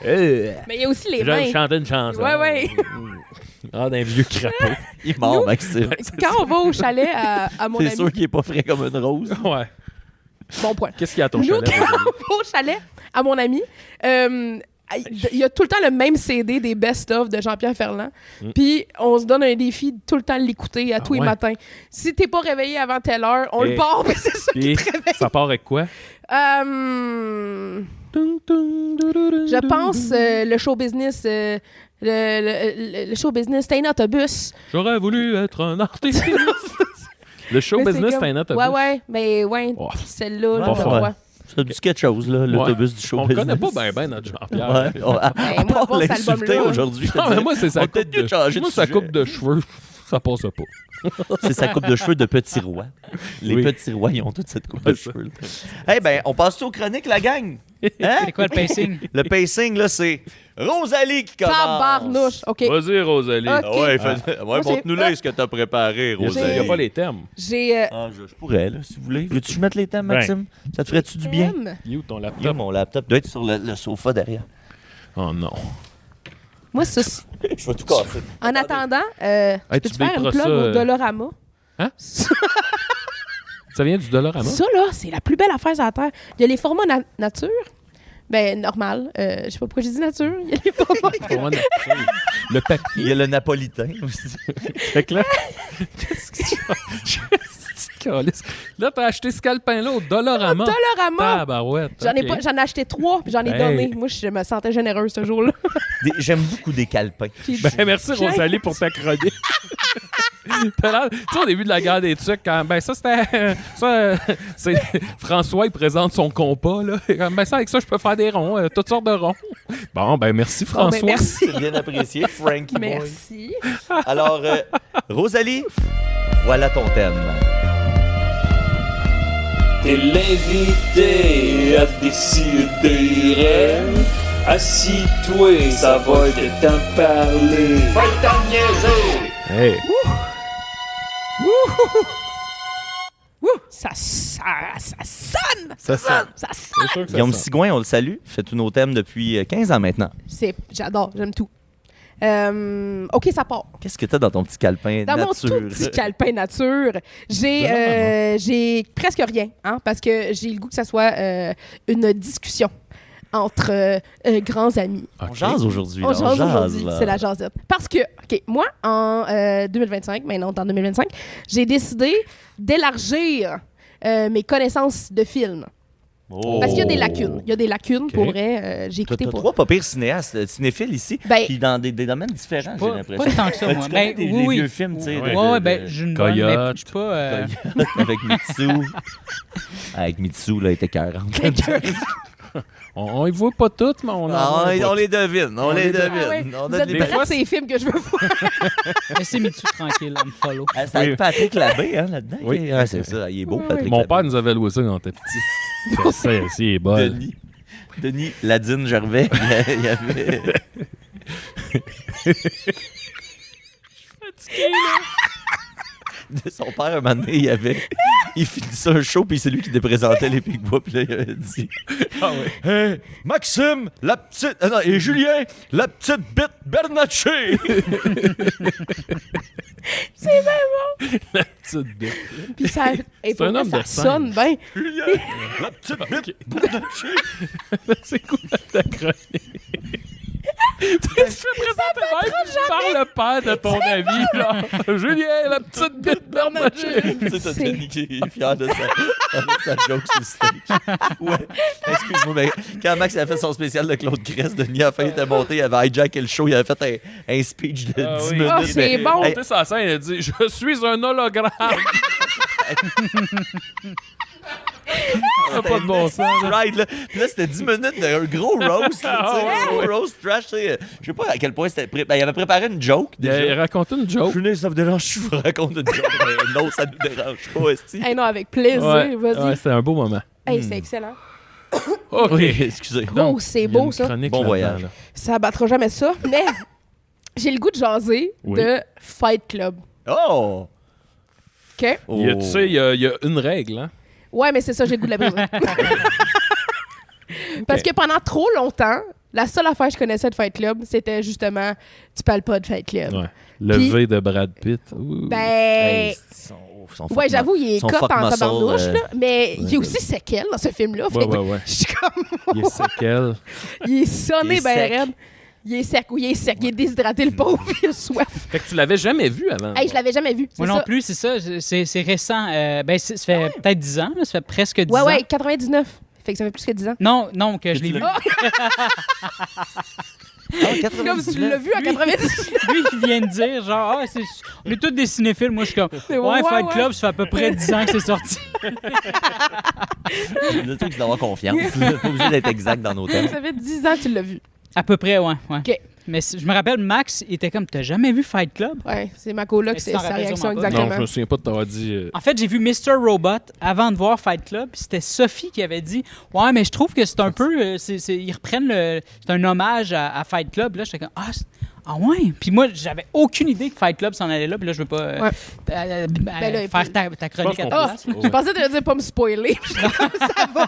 Mais il y a aussi les Je mains. vais chanter une chanson. Ouais. Ah, d'un vieux crapaud. Il est mort, Maxime. Quand on va au chalet à mon C'est ami. sûr qu'il est pas frais comme une rose. Ouais. Bon point. Qu'est-ce qu'il y a à ton Nous, chalet? quand on va au chalet à mon ami, il y a tout le temps le même CD des best-of de Jean-Pierre Ferland. Puis on se donne un défi de tout le temps l'écouter à tous les ouais? matins. Si t'es pas réveillé avant telle heure, on le Et- part, puis c'est ça qui Puis, te réveille. ça part avec quoi? Je pense le show business, le show business, t'es un autobus. J'aurais voulu être un artiste. Le show Mais c'est business, comme- c'est un autobus. Ouais, mais ouais, Oh. celle-là, là, Pas de fort. quoi. Ça dit quelque chose, là, l'autobus du show On business. connaît pas bien notre Jean-Pierre. Ouais. À moi, part voir cet l'insulter album-là. aujourd'hui. Non, mais moi, c'est On sa a coupe peut-être mieux de de changer Moi, de sa sujet. coupe de cheveux, ça passe pas. C'est sa coupe de cheveux de petit roi. Les Oui. petits rois, ils ont toute cette coupe Ouais, de ça. cheveux. Eh ben, on passe au chronique, la gang. Hein? C'est quoi le pacing? Le pacing, là, c'est Rosalie qui commence. Tabarnouche. OK. Vas-y, Rosalie. Ok. Ah ouais, Moi, c'est- montre-nous-là ce que t'as préparé, Il n'y Rosalie. a pas les thèmes. J'ai... Ah, je pourrais, là, si vous voulez. Veux-tu que je mette les thèmes, Maxime? Ça te ferait-tu du bien? Il est où ton Là, laptop? mon laptop doit être sur le sofa derrière. Oh non. Moi, ça, Je vais tout casser. en attendant, tu peux-tu faire une bakeras plug ça, au Dolorama? Ça vient du Dollarama? Ça, là, c'est la plus belle affaire sur la Terre. Il y a les formats nature. Ben, normal. Je sais pas pourquoi j'ai dit nature. Il y a les formats... Comment dire? Le Il papier. y a le napolitain aussi. Fait que là, qu'est-ce que tu fais? Petite calisse. Là, t'as acheté ce calepin-là au Dollarama. Dolorama! Tabarouette. J'en ai ok. pas, j'en ai acheté 3, puis j'en ai Hey. donné. Moi, je me sentais généreuse ce jour-là. J'aime beaucoup des calepins. Puis- Ben, merci Rosalie pour ta chronique. T'as l'air- Tu sais, au début de la guerre des Tucs, quand, ben ça c'était. C'est François, il présente son compas, là. Comme, ben ça, avec ça, je peux faire des ronds, toutes sortes de ronds. Bon, ben merci Bon, François. ben, merci. C'est bien apprécié, Frankie Boy. Merci. Alors, Rosalie, voilà ton thème. T'es l'invité à décider. Assis-toi, ça va être temps de parler. Pas le temps de niaiser. Hey. Ça sonne! Ça sonne. Ça sonne! C'est sûr que ça Guillaume sonne. Sigouin, on le salue. Il fait tous nos thèmes depuis 15 ans maintenant. J'adore, j'aime tout. OK, ça part. Qu'est-ce que t'as dans ton petit calepin Dans mon nature? tout petit calepin nature, j'ai presque rien, hein, parce que j'ai le goût que ça soit une discussion entre grands amis. On jase aujourd'hui. On là, jase aujourd'hui, là. c'est la jasette. Parce que, OK, moi, en 2025, maintenant en 2025, j'ai décidé d'élargir mes connaissances de films. Oh. Parce qu'il y a des lacunes. Il y a des lacunes, OK. pour vrai. J'ai T'as écouté pour... trois pas pires cinéastes, cinéphiles ici, Ben- puis dans des domaines différents, j'ai Pas l'impression. tant que ça, moi. Tu connais Ben, des oui. vieux films, tu sais. Ouais, Ouais, ben, j'ai une bonne, mais Coyote. je suis pas... Avec Mitsu. Avec Mitsu, là, il était 40. On y voit pas toutes, mais on en Ah, voit un on bout. les devine, on les devine. Ah ouais, On vous a êtes des Des prêts fois, à ces films que je veux voir. Laissez Mitsu tranquille, on me follow. Ah, c'est avec Oui. Patrick Labbé, hein, là-dedans. Oui. Ah, c'est ça, il est beau, Oui, Patrick Mon Labbé. père nous avait loué ça quand on était petit. Ça, il est bon. Denis Ladine Gervais, il y avait... De son père, un moment donné, il finissait un show, puis c'est lui qui déprésentait les Pigbois, puis là, il a dit Ah oui. Hey, Maxime, la petite. Ah non, et Julien, la petite bite Bernatchez. Petite bite. Puis ça, et pour un vrai, homme ça de scène. sonne bien. Julien, la petite bite Bernatchez. C'est quoi ta chronique? Tu fais présenter même par le père de ton ami, là. Julien, la petite bite Bernatchez. Tu sais, t'as Denis qui est fier de sa joke sur le stage. Ouais. Excuse-moi, mais quand Max a fait son spécial de Claude Crest, Denis, à la fin, il était monté, il avait hijacké le show, il avait fait un speech de 10 minutes. Ah, c'est mais- bon. Il était sur la scène, il a dit « Je suis un hologramme. » Ça n'a pas de bon sens. là. Ride, là. Puis là, c'était 10 minutes d'un gros roast. Là, tu sais, un gros roast trash. Tu sais. Je sais pas à quel point c'était. Ben, il avait préparé une joke. Il a Déjà. raconté une joke. Julien, ça vous dérange, je vous raconte une joke. Ben, non, ça nous dérange pas, esti. Hey, non, avec plaisir, Ouais, vas-y. ouais, c'était un beau moment. Hey, c'est excellent. OK. Oui, excusez. Oh, c'est il y a beau, une ça. chronique Bon là-dedans, voyage. là. Ça battra jamais ça, mais j'ai le goût de jaser Oui. de Fight Club. Oh! OK? Tu sais, il y a une règle, hein? Ouais, mais c'est ça, j'ai le goût de la briser. Parce que pendant trop longtemps, la seule affaire que je connaissais de Fight Club, c'était justement tu parles pas de Fight Club. Ouais. Le Puis- V de Brad Pitt. Ouh. Ben. Hey, son Ouais, j'avoue, il est son cop fuck en muscle, tabarnouche, là, mais il y a aussi séquelles dans ce film-là. Ouais, Fait que ouais, ouais. je suis comme. Il est séquel. Il est sonné Il est ben sec. raide. Il est sec, oui, il est sec. Il est déshydraté, le pauvre, il a soif. Fait que tu l'avais jamais vu avant. Hey, je l'avais jamais vu. C'est Moi non ça. plus, c'est ça. C'est récent. Ben, ça fait peut-être 10 ans. Là, ça fait presque 10 Ouais, ans. ouais, 99. Fait que ça fait plus que 10 ans. Non, non, que je l'ai vu. Ah, comme tu l'as vu en 99. Lui, il vient de dire, genre, on est tous des cinéphiles. Moi, je suis comme, ouais, Fight Club, ça fait à peu près 10 ans que c'est sorti. Le truc, c'est d'avoir confiance. Pas obligé d'être exact dans nos thèmes. Ça fait 10 ans que tu l'as vu. À peu près, ouais. OK. Mais je me rappelle, Max était comme, t'as jamais vu Fight Club? Ouais, c'est ma coloc, Mais c'est tu t'en sa rappelles réaction sûrement pas. exactement. Non, je me souviens pas de t'avoir dit. En fait, j'ai vu Mr. Robot avant de voir Fight Club. Puis c'était Sophie qui avait dit ouais, mais je trouve que c'est un peu. Ils reprennent le. C'est un hommage à Fight Club. Puis là, j'étais comme ah ouais. Puis moi, j'avais aucune idée que Fight Club s'en allait là. Puis là, je veux pas Ouais. faire ta chronique à ta Ah, place. je pensais te dire pas me spoiler. Ça va.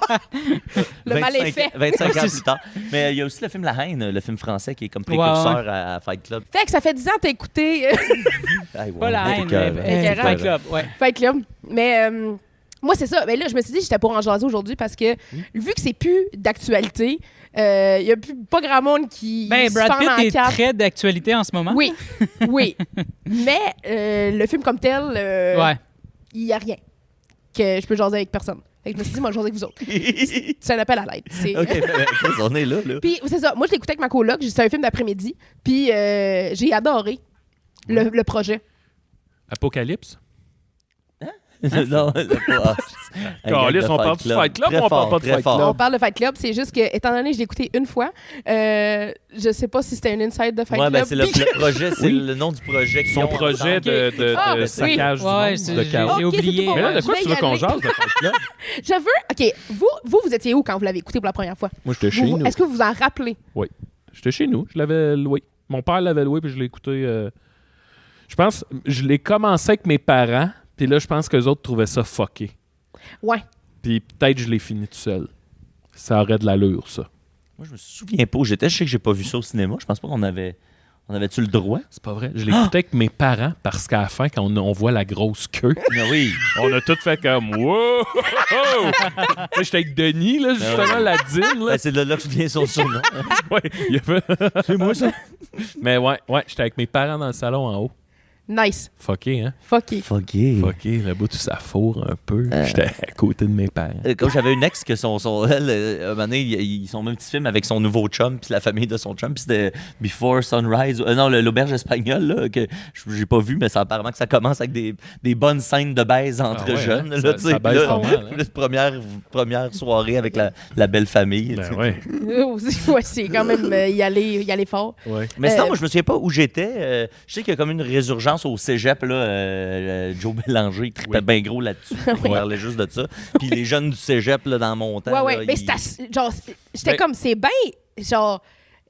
Le mal est fait. 25 ans plus tard. Mais il y a aussi le film La Haine, le film français qui est comme précurseur à Fight Club. Fait que ça fait 10 ans que t'as écouté Hey, Pas La Haine, écœurant. mais écœurant. Fight Club. Ouais. Fight Club. Mais moi, c'est ça. Mais là, je me suis dit, j'étais pour en jaser aujourd'hui parce que vu que c'est plus d'actualité, il y a pas grand monde qui Ben, se Brad ferme en Pitt est quatre. très d'actualité en ce moment. Oui, oui. Mais le film comme tel, Ouais. il n'y a rien que je peux jaser avec personne. Fait que je me suis dit, moi, je jaser avec vous autres. C'est un appel à l'aide. C'est- OK, ben, on est là. Puis c'est ça. Moi, je l'écoutais avec ma coloc. C'était un film d'après-midi. Puis j'ai adoré le projet. Apocalypse? Non, pas. Calisse, on parle du Fight Club ou on parle pas de Fight Club? On parle de Fight Club. C'est juste que, étant donné que je l'ai écouté une fois, je sais pas si c'était un inside de Fight Ouais, Club. ben c'est le projet, c'est Oui. le nom du projet. qu'ils Son ont projet ensemble. de Ah, oui. saccage du Ouais, monde, c'est- de j'ai chaos. j'ai Ok, oublié. c'est tout Mais là, de Je quoi vais tu y veux qu'on aller. jase de Fight Club? Je veux. OK. Vous étiez où quand vous l'avez écouté pour la première fois? Moi, j'étais chez nous. Est-ce que vous vous en rappelez? J'étais chez nous. Je l'avais loué. Mon père l'avait loué, puis je l'ai écouté. Je pense, je l'ai commencé avec mes parents, puis là, je pense qu'eux autres trouvaient ça fucké. Ouais. Puis peut-être je l'ai fini tout seul. Ça aurait de l'allure, ça. Moi, je me souviens pas où j'étais. Je sais que j'ai pas vu ça au cinéma. Je pense pas qu'on avait. On avait-tu le droit? C'est pas vrai. Je l'ai écouté avec mes parents parce qu'à la fin, quand on voit la grosse queue, Mais oui. on a tout fait comme wow! Tu sais, j'étais avec Denis, là, justement, la dîme. Là. Ben, c'est de là que vient son surnom. Ouais, il a fait. C'est moi, ça. Mais ouais, j'étais avec mes parents dans le salon en haut. Nice. Fucké, hein? Fucké. Fucké. Fucké, là-bas, tout ça fourre un peu. J'étais à côté de mes parents. Comme j'avais une ex que elle, un moment donné, ils sont même petit film avec son nouveau chum puis la famille de son chum, puis c'était Before Sunrise, non, l'auberge espagnole là, que j'ai pas vu, mais ça apparemment que ça commence avec des bonnes scènes de baise entre Ah ouais, jeunes. hein? Là, Ça tu sais, baise là, pas mal, hein? première soirée avec la belle famille. tu Ben sais. ouais. Ouais, c'est quand même y aller fort. Ouais. Mais sinon, moi, je me souviens pas où j'étais. Je sais qu'il y a comme une résurgence au cégep. Là, Joe Bélanger, il tripait bien gros là-dessus. On parlait juste de ça. Puis les jeunes du cégep, là, dans mon temps. Ouais. là, Mais ils- genre, j'étais Ben- comme, c'est bien. Genre,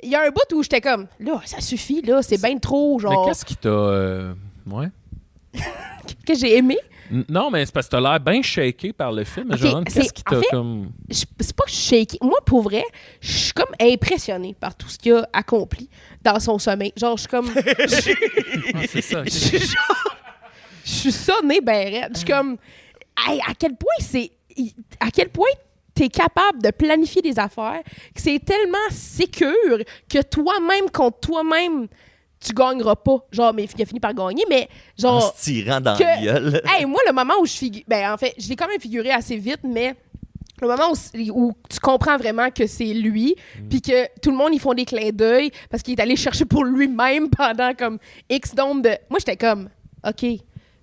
il y a un bout où j'étais comme, là, ça suffit, là, c'est bien trop. Mais Genre, qu'est-ce qui t'a. Ouais. que j'ai aimé. Non, mais c'est parce que t'as l'air bien shaké par le film. Ok, Genre, qu'est-ce c'est- qui en t'a fait, comme. C'est pas que je suis shaky. Moi, pour vrai, je suis comme impressionnée par tout ce qu'il a accompli dans son sommeil. Genre, je suis comme. Ah, c'est ça. Je suis genre- je suis sonnée ben raide. Je suis comme, hey, à quel point t'es capable de planifier des affaires, que c'est tellement sécure que toi-même contre toi-même, tu gagneras pas. Genre, mais il a fini par gagner, mais En genre, se tirant dans que- la gueule. hey, moi, le moment où je figure, ben en fait, je l'ai quand même figuré assez vite, mais le moment où tu comprends vraiment que c'est lui, puis que tout le monde, ils font des clins d'œil parce qu'il est allé chercher pour lui-même pendant comme X nombre de... Moi, j'étais comme, OK,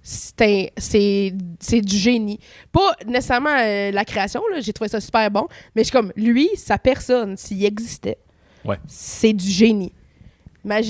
c'est du génie. Pas nécessairement la création, là, j'ai trouvé ça super bon, mais je suis comme, lui, sa personne, s'il existait, Ouais. c'est du génie.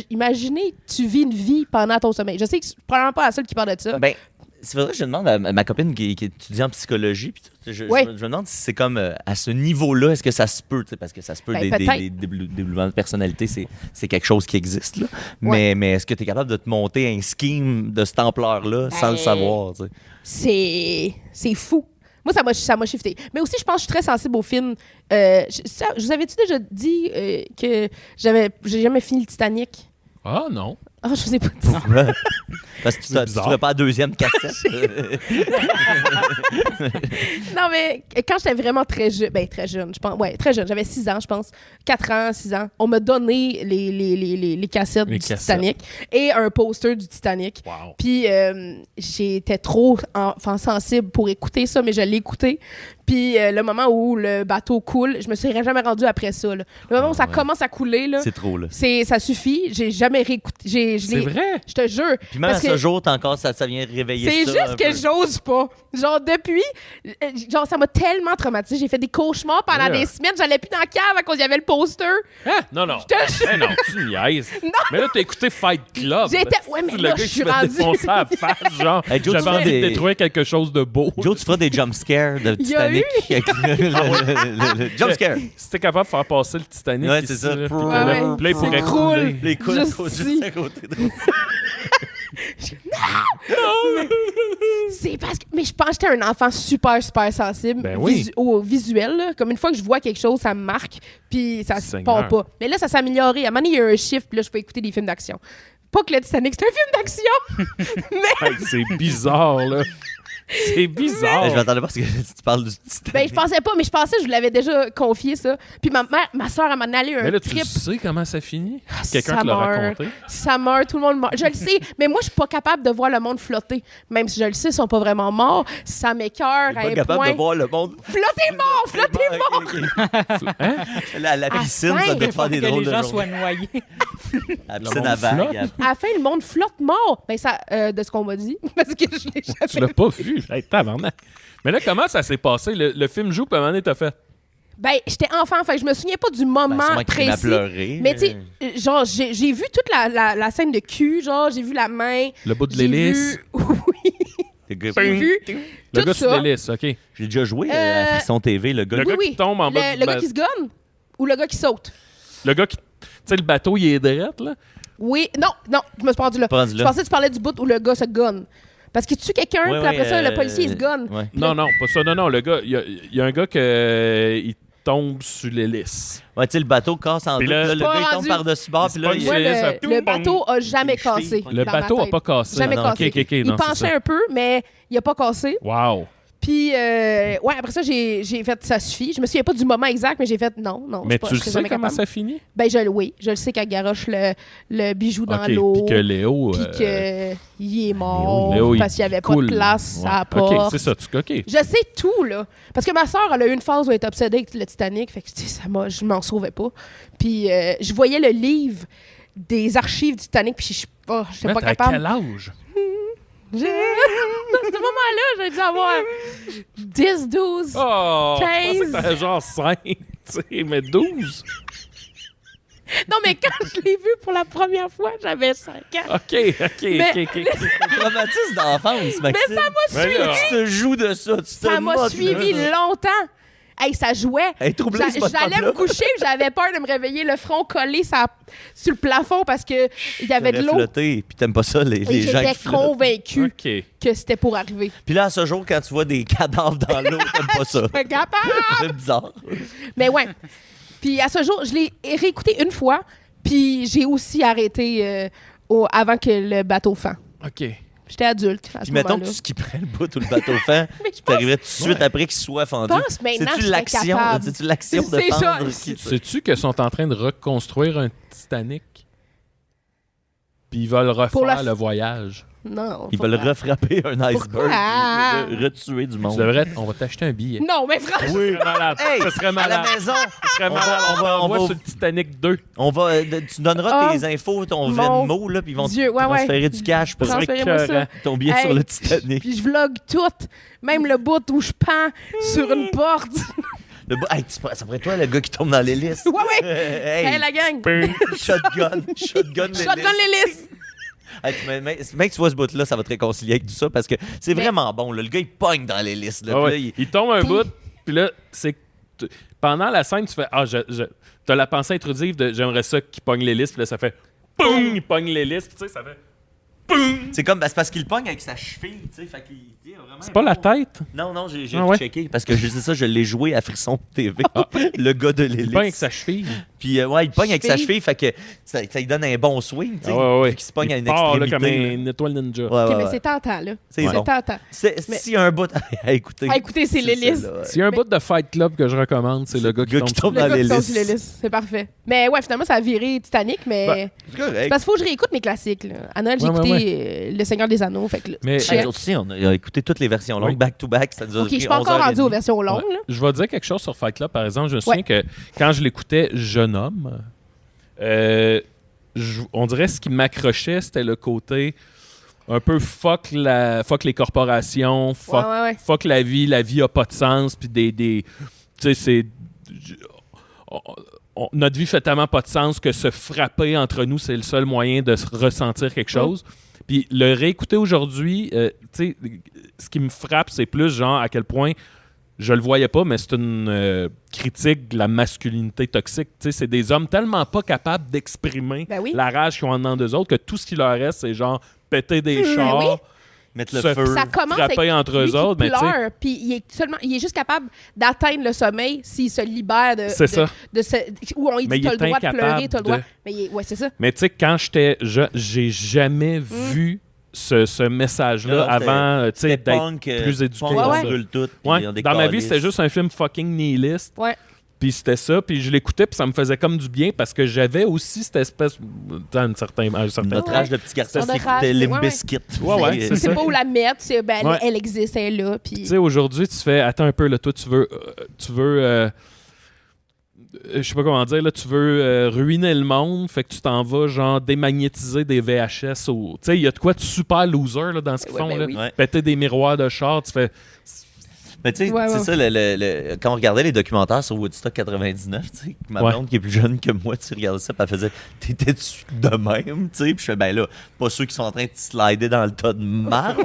Imaginez, tu vis une vie pendant ton sommeil. Je sais que je suis probablement pas la seule qui parle de ça. Ben, c'est vrai que je demande à ma copine qui étudie en psychologie, puis Ouais. je me demande si c'est comme à ce niveau-là, est-ce que ça se peut, tu sais, parce que ça se peut, Ben, des peut-être. développements de personnalité, c'est quelque chose qui existe, là. Mais est-ce que tu es capable de te monter un scheme de cette ampleur-là sans le savoir, tu sais? C'est fou. Moi, ça m'a shifté. Mais aussi, je pense que je suis très sensible aux films. Je vous avais-tu déjà dit que j'ai jamais fini le Titanic? Ah non. Ah, je vous ai pas dit. Pourquoi? Parce que tu bizarre. ferais pas la deuxième cassette. Non, mais quand j'étais vraiment très jeune, je pense. Ouais, très jeune. J'avais 6 ans, je pense. 4 ans, 6 ans. On m'a donné les cassettes Les du cassettes. Titanic et un poster du Titanic. Wow. Puis j'étais trop sensible pour écouter ça, mais je l'ai écouté. Puis le moment où le bateau coule, je me serais jamais rendue après ça. Là. Le moment où ça commence à couler, là, C'est trop, là. ça suffit. J'ai jamais réécouté. C'est vrai? Je te jure. Puis même Parce ce jour, ça vient réveiller C'est ça. juste que j'ose pas. Genre, depuis, genre, ça m'a tellement traumatisé. J'ai fait des cauchemars pendant des semaines. J'allais plus dans la cave à cause il y avait le poster. Hein? Non. Eh non, tu niaises. Mais là, t'as écouté Fight Club. Ouais, mais le là, gars je qui suis se fait rendue. défoncer à la face, genre, Hey, Joe, tu j'avais fais envie de des- détruire quelque chose de beau. Joe, tu feras des jump scares de Il y a Titanic. Avec le jump scare. Si t'es capable de faire passer le Titanic, Ouais, ici, c'est ça. là, puis Ouais, que là, ouais. puis là, il pourrait C'est cool. couler. Les coudes Juste juste ici. à côté. C'est parce que. Mais je pense que j'étais un enfant super, super sensible Ben oui. au visuel. Là. Comme une fois que je vois quelque chose, ça me marque, puis ça se Seigneur. part pas. Mais là, ça s'est amélioré. À un moment donné, il y a un chiffre, puis là, je peux écouter des films d'action. Pas que le Titanic, c'est un film d'action! Hey, c'est bizarre, là. C'est bizarre. Je m'attendais pas parce que tu parles du Titanic. Ben, je pensais pas, mais je pensais que je vous l'avais déjà confié, ça. Puis ma soeur, elle m'en allé un Mais là, tu trip. sais comment ça finit? Quelqu'un Ça te l'a meurt. raconté? Ça meurt, tout le monde meurt. Je le sais, mais moi, je suis pas capable de voir le monde flotter. Même si je le sais, ils sont pas vraiment morts. Ça m'écoeure T'es à pas un capable point. de voir le monde. Flottez mort! Flottez mort! Ok, ok. La piscine, fin, ça il doit Il faire faut des que drôles les de gens journées. soient noyés. La Le piscine monde à vagues. flotte. À la fin, le monde flotte mort. Ben, ça, de ce qu'on m'a dit. Parce que je l'ai Tu jamais. l'as pas vu? Hey, tabarnak. Mais là, comment ça s'est passé? Le film joue, puis à un moment donné, t'as fait... Ben, j'étais enfant, fait que je me souviens pas du moment Ben, sûrement qu'il m'a précis. pleuré. Mais tu sais, genre, j'ai vu toute la scène de cul, genre, j'ai vu la main. Le bout de J'ai l'hélice. vu... Oui, j'ai vu Le tout gars ça. sur l'hélice, OK. J'ai déjà joué à Frisson TV, le gars. Le gars Oui, qui tombe en bas du Le gars bateau. qui se gonne ou le gars qui saute? Le gars qui... Tu sais, le bateau, il est drette, là. Oui, non, je me suis pas rendu là. Pas rendu là. Je pensais que tu parlais du bout où le gars se gonne. Parce qu'il tue quelqu'un, Ouais, puis après ouais, ça, le policier, il se gonne. Ouais. Non, pas ça. Non, le gars... Il y a un gars il tombe sur l'hélice. Ouais, tu sais, le bateau casse en deux. Puis là- Puis là, le Pas gars, il tombe rendu. par-dessus bord. Puis là, C'est il... pas Moi, une hélice, ça le toum, bateau a jamais Les chevilles. cassé. Le dans ma bateau a tête. pas cassé. Jamais Non, cassé. OK, Il non, c'est penchait ça. un peu, mais il a pas cassé. Wow. Puis, ouais, après ça, j'ai fait ça suffit. Je me souviens pas du moment exact, mais j'ai fait non. Mais je tu le serais sais jamais comment capable. ça finit? Ben, oui, je le sais qu'elle garoche le bijou dans OK, l'eau. puis que Léo... Puis qu'il est mort Léo, il parce qu'il y avait coule. pas de place Ouais. à la porte. OK, c'est ça. OK. Je sais tout, là. Parce que ma soeur, elle a eu une phase où elle était obsédée avec le Titanic. Fait que, tu sais, je m'en sauvais pas. Puis, je voyais le livre des archives du Titanic, puis j'étais pas Mais t'as capable. quel âge? Dans ce moment-là, j'ai dû avoir 10, 12. Oh! 15. Je pensais que t'avais genre 5, tu sais, mais 12. Non, mais quand je l'ai vu pour la première fois, j'avais 5 ans. OK. Traumatisme d'enfance, Maxime. Mais ça m'a Mais suivi. là, Tu te joues de ça. Tu te Ça m'a moques suivi de ça. longtemps. Hey, ça jouait. Elle est troublée, ce J'allais me coucher, j'avais peur de me réveiller le front collé sur le plafond parce que il y avait de T'aurais l'eau. flotté, puis t'aimes pas ça, les Et gens j'étais qui flottent. convaincue OK. que c'était pour arriver. Puis là, à ce jour, quand tu vois des cadavres dans l'eau, t'aimes pas ça. Pas capable. C'est bizarre. Mais ouais. Puis à ce jour, je l'ai réécouté une fois, puis j'ai aussi arrêté avant que le bateau fend. OK. J'étais adulte à ce Puis mettons que moment-là. tu skipperais le bout ou le bateau fin, Mais je pense, t'arriverais tout de suite après qu'il soit fendu. pense maintenant C'est-tu je serais l'action? capable. C'est-tu l'action de C'est ça. fendre? Sais-tu qu'ils sont en train de reconstruire un Titanic? Puis ils veulent refaire le voyage. non. Ils veulent refrapper un iceberg, Pourquoi? puis retuer du Tu monde. devrais... On va t'acheter un billet. Non, mais franchement. Oui, malade. Hey, ça serait à la malade. maison, Ça serait on malade. va- on va- On va on va- sur le Titanic 2. tu donneras Ah, tes infos, ton mon Venmo, là, puis ils vont Dieu, te ouais, ouais. transférer du cash pour Transférez-moi ça. ton billet Hey, sur le Titanic. Puis je vlog tout. Même le bout où je pends sur une porte. Hey, ça pourrait être toi, le gars qui tombe dans l'hélice. Ouais, ouais. Hey, Hey, la gang. shotgun l'hélice. Shotgun l'hélice. Hey, mec, tu vois ce bout-là, ça va te réconcilier avec tout ça parce que c'est Mais- vraiment bon. Là. Le gars, il pogne dans l'hélice. Là, Ah ouais. puis là, Il tombe un bout, puis là, c'est que pendant la scène, tu fais t'as la pensée intrusive de j'aimerais ça qu'il pogne l'hélice, puis là, ça fait POUM! Il pogne l'hélice, puis tu sais, ça fait POUM! c'est comme c'est parce qu'il pogne avec sa cheville, tu sais, fait qu'il il a vraiment C'est pas la tête? Non, j'ai Ah ouais? checké parce que je sais ça, je l'ai joué à Frisson TV, le gars de Il pogne avec l'hélice. sa cheville. Puis ouais, il pogne avec sa Cheville. cheville, fait que ça lui donne un bon swing, tu sais. Ah ouais. Fait qu'il se pogne à une part, là, extrémité. comme là. une étoile ninja. Ouais, OK, ouais, mais ouais. c'est tentant, là. C'est bon. tentant. C'est- S'il y a un bout à écouter. À écouter, c'est l'hélice. ça, là. S'il y a un bout de Fight Club que je recommande, c'est le gars qui tombe. Le dans gars qui tombe l'hélice. sur l'hélice. C'est parfait. Mais ouais, finalement, ça a viré Titanic, mais... Ben, C'est correct. C'est parce qu'il faut que je réécoute mes classiques. Là. À Noël, j'ai Ouais, écouté ouais, Le Seigneur des Anneaux. Fait que là, Mais- check. Nous autres aussi, on a écouté toutes les versions longues, Oui. back-to-back. Ça nous a OK, je pris suis pas 11 encore heures et rendu aux demie. versions longues. Ouais. là. Je vais dire quelque chose sur Fight Club, par exemple. Je me souviens que quand je l'écoutais jeune homme, on dirait ce qui m'accrochait, c'était le côté un peu fuck les corporations, fuck la vie a pas de sens, puis tu sais, c'est... notre vie fait tellement pas de sens que se frapper entre nous, c'est le seul moyen de ressentir quelque chose. Puis le réécouter aujourd'hui, tu sais, ce qui me frappe, c'est plus genre à quel point je le voyais pas, mais c'est une critique de la masculinité toxique. Tu sais, c'est des hommes tellement pas capables d'exprimer la rage qu'ils ont en dedans d'eux autres que tout ce qui leur reste, c'est genre péter des chars, mettre le feu, ça commence frapper entre eux autres. Mais pleure, puis il est juste capable d'atteindre le sommeil s'il se libère de où on lui dit t'as le droit de pleurer, t'as le droit. Mais c'est ça. Mais tu sais, quand j'ai jamais vu ce message-là avant d'être plus éduqué. Dans ma vie, c'était juste un film fucking nihiliste. Ouais. Puis c'était ça, puis je l'écoutais, puis ça me faisait comme du bien parce que j'avais aussi cette espèce. Notre âge de petit garçon, c'était Limp Bizkit. Tu sais pas où la mettre, elle existe, elle est là. Puis tu sais, aujourd'hui, tu fais attends un peu, là, toi, tu veux je sais pas comment dire, là, tu veux ruiner le monde, fait que tu t'en vas, genre, démagnétiser des VHS. Tu sais, il y a de quoi de super loser là, dans ce qu'ils font, là. Péter des miroirs de char, tu fais. Mais tu sais, c'est ça, quand on regardait les documentaires sur Woodstock 99, tu sais, ma blonde qui est plus jeune que moi, tu regardais ça, puis elle faisait « T'étais-tu de même? » Tu sais, puis je fais « Ben là, pas ceux qui sont en train de slider dans le tas de marde,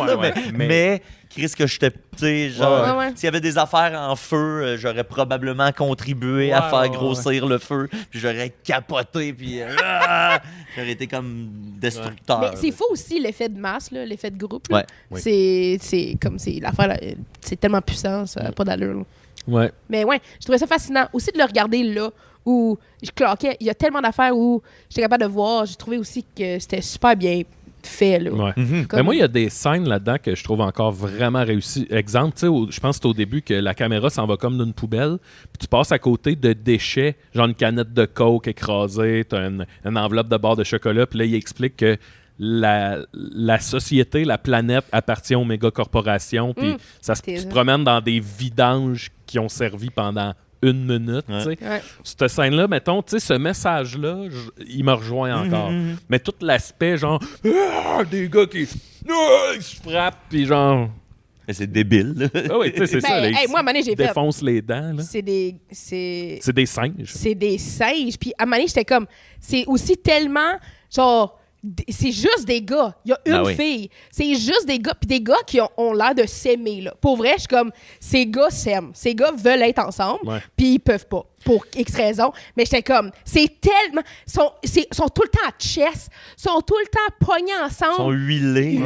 mais Chris, que j'étais, tu sais, genre, s'il y avait des affaires en feu, j'aurais probablement contribué à faire grossir le feu, puis j'aurais capoté, puis j'aurais été comme destructeur. Mais c'est faux aussi l'effet de masse, là, l'effet de groupe. Là. C'est comme l'affaire, là, c'est tellement puissant, ça n'a pas d'allure. Là. Ouais. Mais je trouvais ça fascinant aussi de le regarder là, où je claquais. Il y a tellement d'affaires où j'étais capable de voir. J'ai trouvé aussi que c'était super bien fait. Là. Ouais. Mais moi, il y a des scènes là-dedans que je trouve encore vraiment réussies. Exemple, tu sais, je pense que c'est au début que la caméra s'en va comme d'une poubelle, puis tu passes à côté de déchets, genre une canette de coke écrasée, tu as une enveloppe de barre de chocolat, puis là, il explique que la société, la planète appartient aux méga-corporations, puis tu te promènes dans des vidanges qui ont servi pendant 1 minute. Cette scène-là, mettons, ce message-là, il me rejoint encore. Mais tout l'aspect, genre, des gars qui se frappent, puis genre... Mais c'est débile. Ah oui, tu sais, c'est ça. Moi, à un moment donné, j'ai défonce les dents. Là. C'est des singes. C'est des singes. Puis à un moment donné, j'étais comme... C'est aussi tellement, genre... C'est juste des gars. Il y a une fille. C'est juste des gars. Puis des gars qui ont l'air de s'aimer. Là. Pour vrai, je suis comme... Ces gars s'aiment. Ces gars veulent être ensemble. Puis ils peuvent pas. Pour X raisons. Mais j'étais comme... C'est tellement... Ils sont tout le temps à chess. Ils sont tout le temps pognés ensemble. Ils sont huilés.